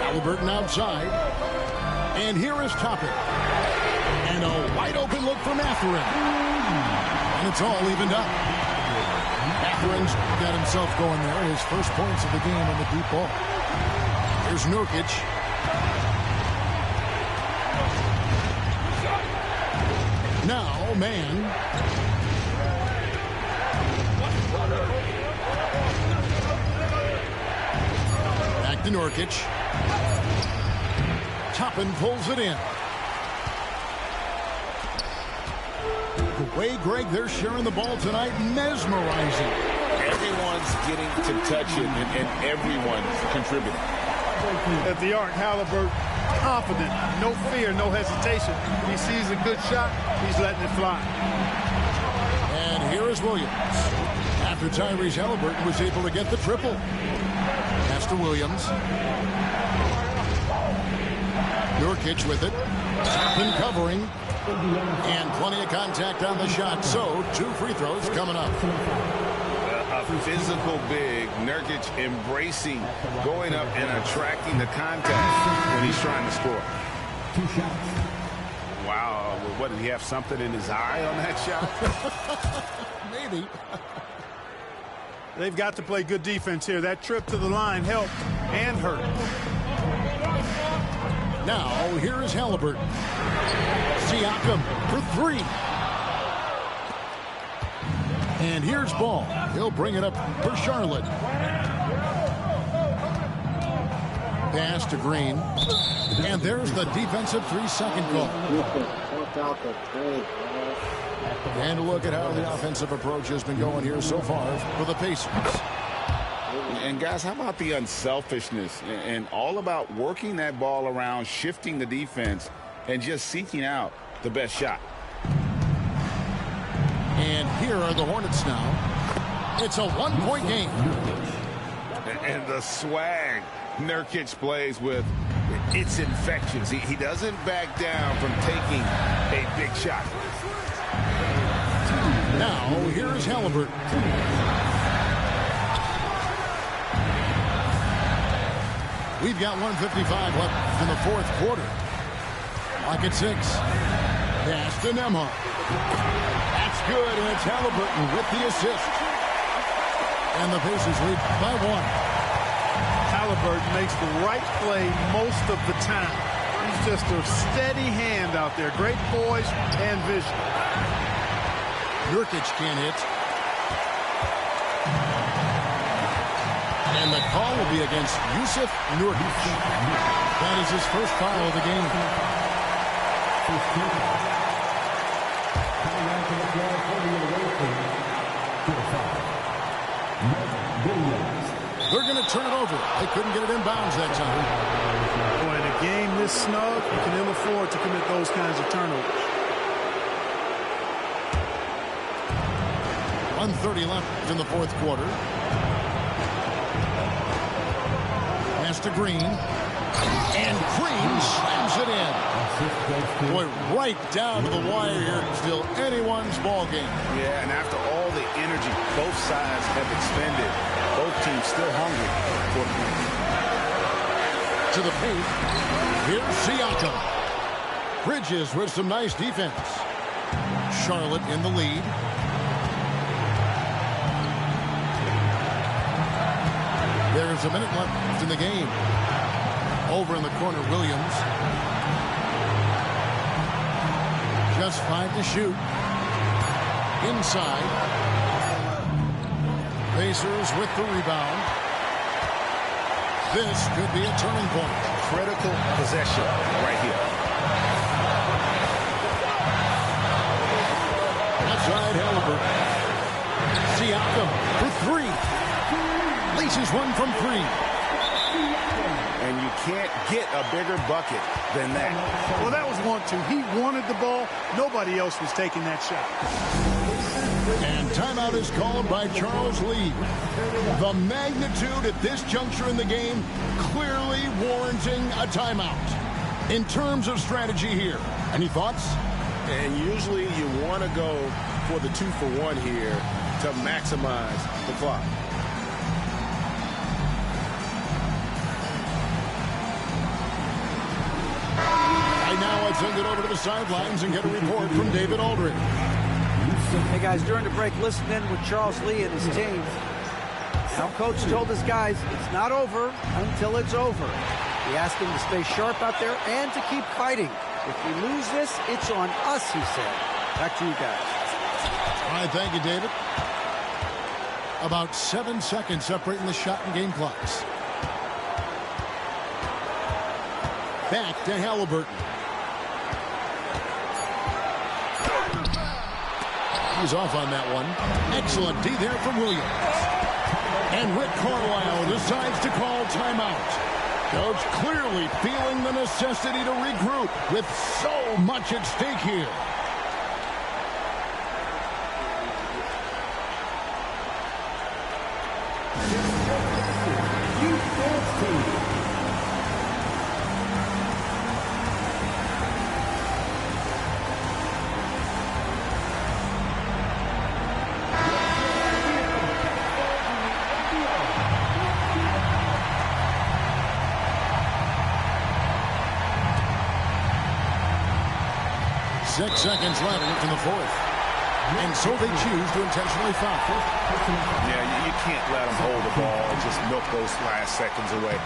Halliburton outside. And here is Toppin. And a wide open look for Mathurin. And it's all evened up. Mathurin's got himself going there. His first points of the game on the deep ball. Here's Nurkic. Now, Mann. Back to Nurkic. Toppin pulls it in. The way, Greg, they're sharing the ball tonight, mesmerizing. Everyone's getting to touch it, and everyone's contributing. At the arc, Halliburton, confident, no fear, no hesitation. He sees a good shot, he's letting it fly. And here is Williams. After Tyrese Halliburton was able to get the triple. Pass to Williams. Nurkic with it. Toppin covering. And plenty of contact on the shot. So, 2 free throws coming up. A physical big. Nurkic embracing, going up and attracting the contact when he's trying to score. 2 shots. Wow. What, did he have something in his eye on that shot? Maybe. They've got to play good defense here. That trip to the line helped and hurt. Now, here is Halliburton. Siakam for 3. And here's ball. He'll bring it up for Charlotte. Pass to Green. And there's the defensive 3-second call. And look at how the offensive approach has been going here so far for the Pacers. And guys, how about the unselfishness and all about working that ball around, shifting the defense, and just seeking out the best shot. And here are the Hornets now. It's a one-point game. And the swag Nurkic plays with, it's infectious. He doesn't back down from taking a big shot. Now, here's Halliburton. We've got 1:55 left in the fourth quarter. Lock at 6. Pass to Nembhard. That's good, and it's Halliburton with the assist. And the Pacers lead by 1. Halliburton makes the right play most of the time. He's just a steady hand out there. Great poise and vision. Nurkic can't hit. And the call will be against Yusuf Nurkic. That is his first foul of the game. They're going to turn it over. They couldn't get it in bounds that time. Boy, in a game this snug, you can ill afford to commit those kinds of turnovers. 1:30 left in the fourth quarter. Pass to Green. And Green slams it in. Boy, right down to the wire here. Still anyone's ball game. Yeah, and after all the energy both sides have expended, both teams still hungry for the win. To the paint. Here's Siakam. Bridges with some nice defense. Charlotte in the lead. There's a minute left in the game. Over in the corner, Williams. Just 5 to shoot. Inside. Pacers with the rebound. This could be a turning point. Critical possession right here. Outside Halliburton. Siakam for 3. Laces one from 3. And you can't get a bigger bucket than that. Well, that was 1-2. He wanted the ball. Nobody else was taking that shot. And timeout is called by Charles Lee. The magnitude at this juncture in the game clearly warranting a timeout. In terms of strategy here, any thoughts? And usually you want to go for the 2-for-1 here to maximize the clock. Now let's send it over to the sidelines and get a report from David Aldridge. Hey guys, during the break, listen in with Charles Lee and his team. Now coach told his guys it's not over until it's over. He asked them to stay sharp out there and to keep fighting. If we lose this, it's on us, he said. Back to you guys. All right, thank you, David. About 7 seconds separating the shot and game clocks. Back to Halliburton. He's off on that one. Excellent D there from Williams. And Rick Carlisle decides to call timeout. Coach clearly feeling the necessity to regroup with so much at stake here. Seconds left in the fourth. And so they choose to intentionally foul. Yeah, you can't let them hold the ball and just milk those last seconds away.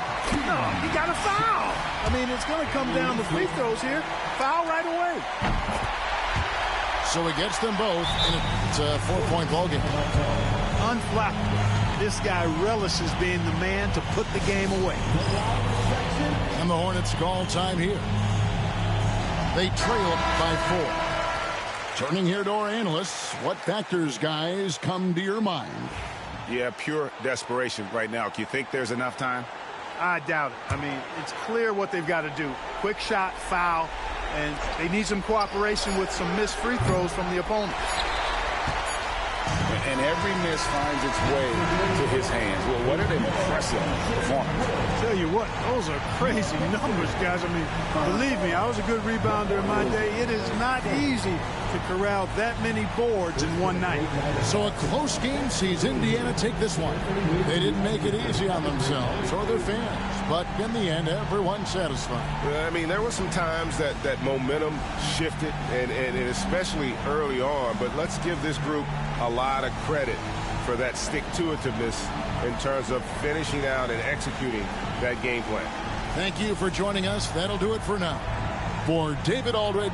No, he got a foul. I mean, it's going to come down to free throws here. Foul right away. So he gets them both, and it's a 4-point ball game. Unflappable. This guy relishes being the man to put the game away. And the Hornets call time here. They trail by 4. Turning here to our analysts, what factors, guys, come to your mind? Yeah, pure desperation right now. Do you think there's enough time? I doubt it. I mean, it's clear what they've got to do. Quick shot, foul, and they need some cooperation with some missed free throws from the opponent. And every miss finds its way to his hands. Well, what an impressive performance. Tell you what, those are crazy numbers, guys. I mean, believe me, I was a good rebounder in my day. It is not easy to corral that many boards in one night. So a close game sees Indiana take this one. They didn't make it easy on themselves or their fans, but in the end, everyone's satisfied. I mean, there were some times that momentum shifted, and especially early on, but let's give this group a lot of credit for that stick-to-itiveness in terms of finishing out and executing that game plan. Thank you for joining us. That'll do it for now. For David Aldridge,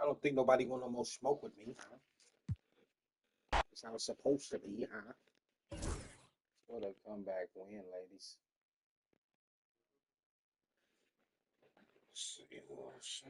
I don't think nobody want no more smoke with me, huh? It's how it's supposed to be, huh? What a comeback win, ladies. Let's see what's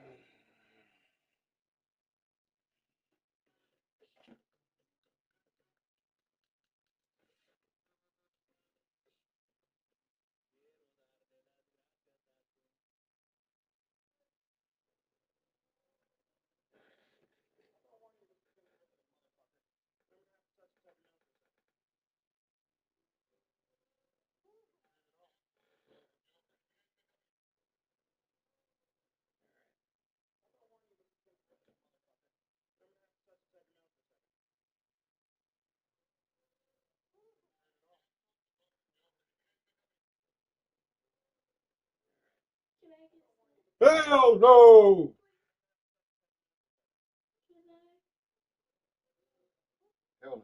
Hell no! Hell no.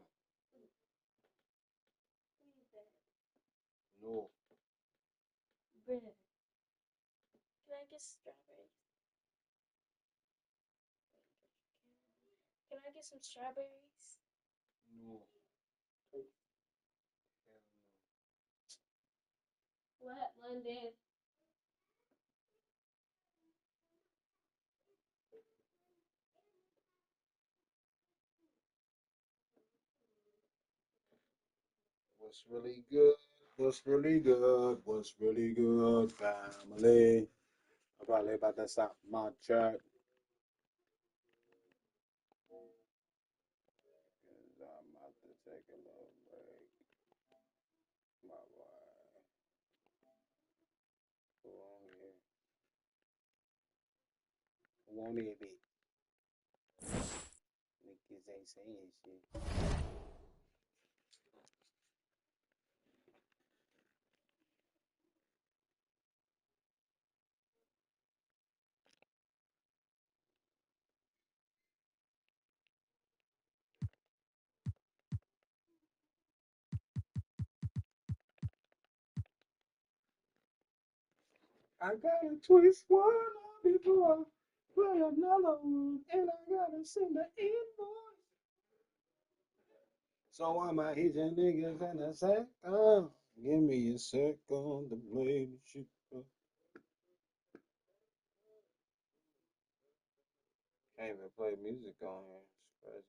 No. Bread. Can I get strawberries? Can I get some strawberries? No. What, London? What's really good? What's really good? What's really good, family? I'm probably about to stop my chat. I'm about to take a little break. My wife. Who on here? Who on here, bitch? Niggas ain't saying shit. I gotta twist one on before I play another one, and I gotta send the invoice. So I'ma hit your niggas in a second. Give me a second to play the shit. Can't even play music on here. It's crazy.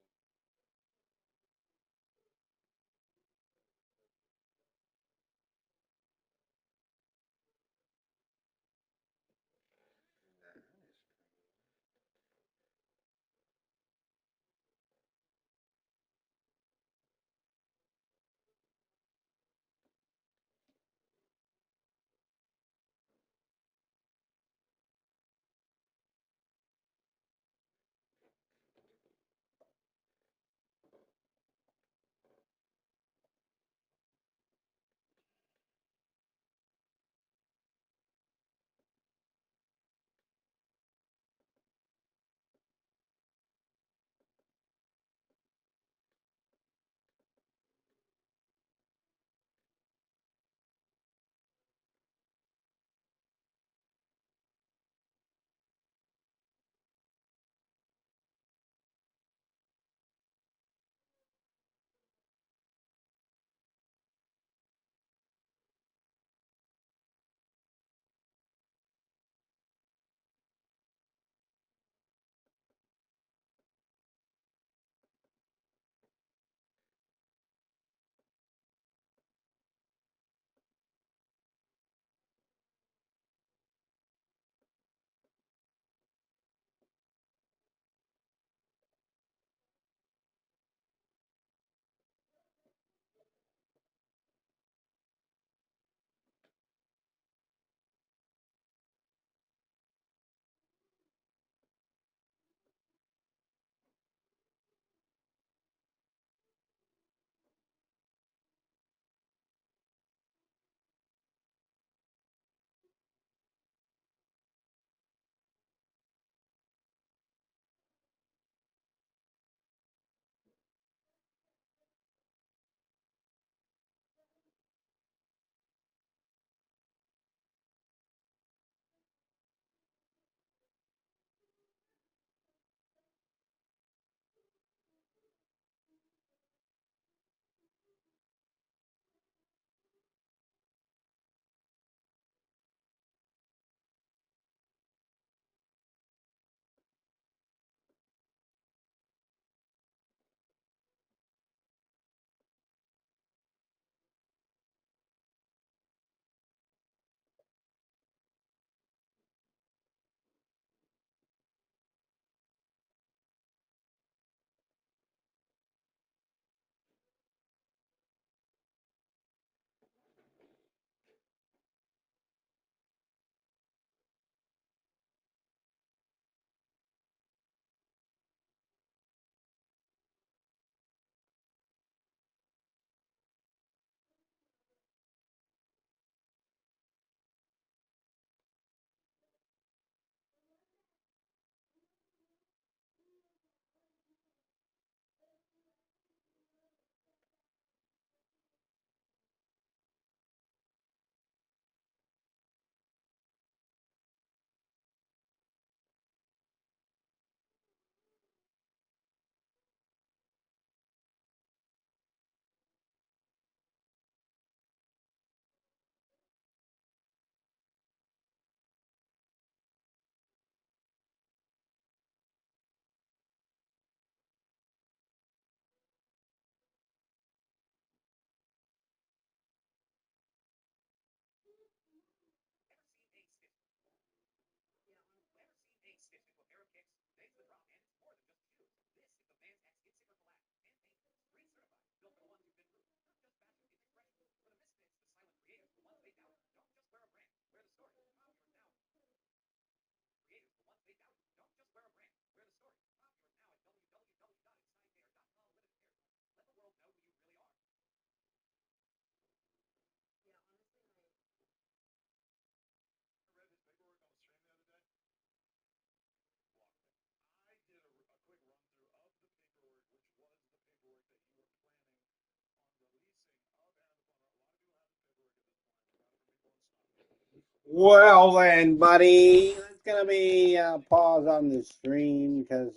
Well then, buddy, it's gonna be a pause on the stream because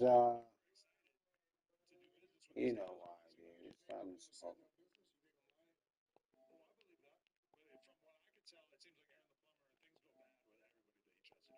you know why, dude. I'm smoking.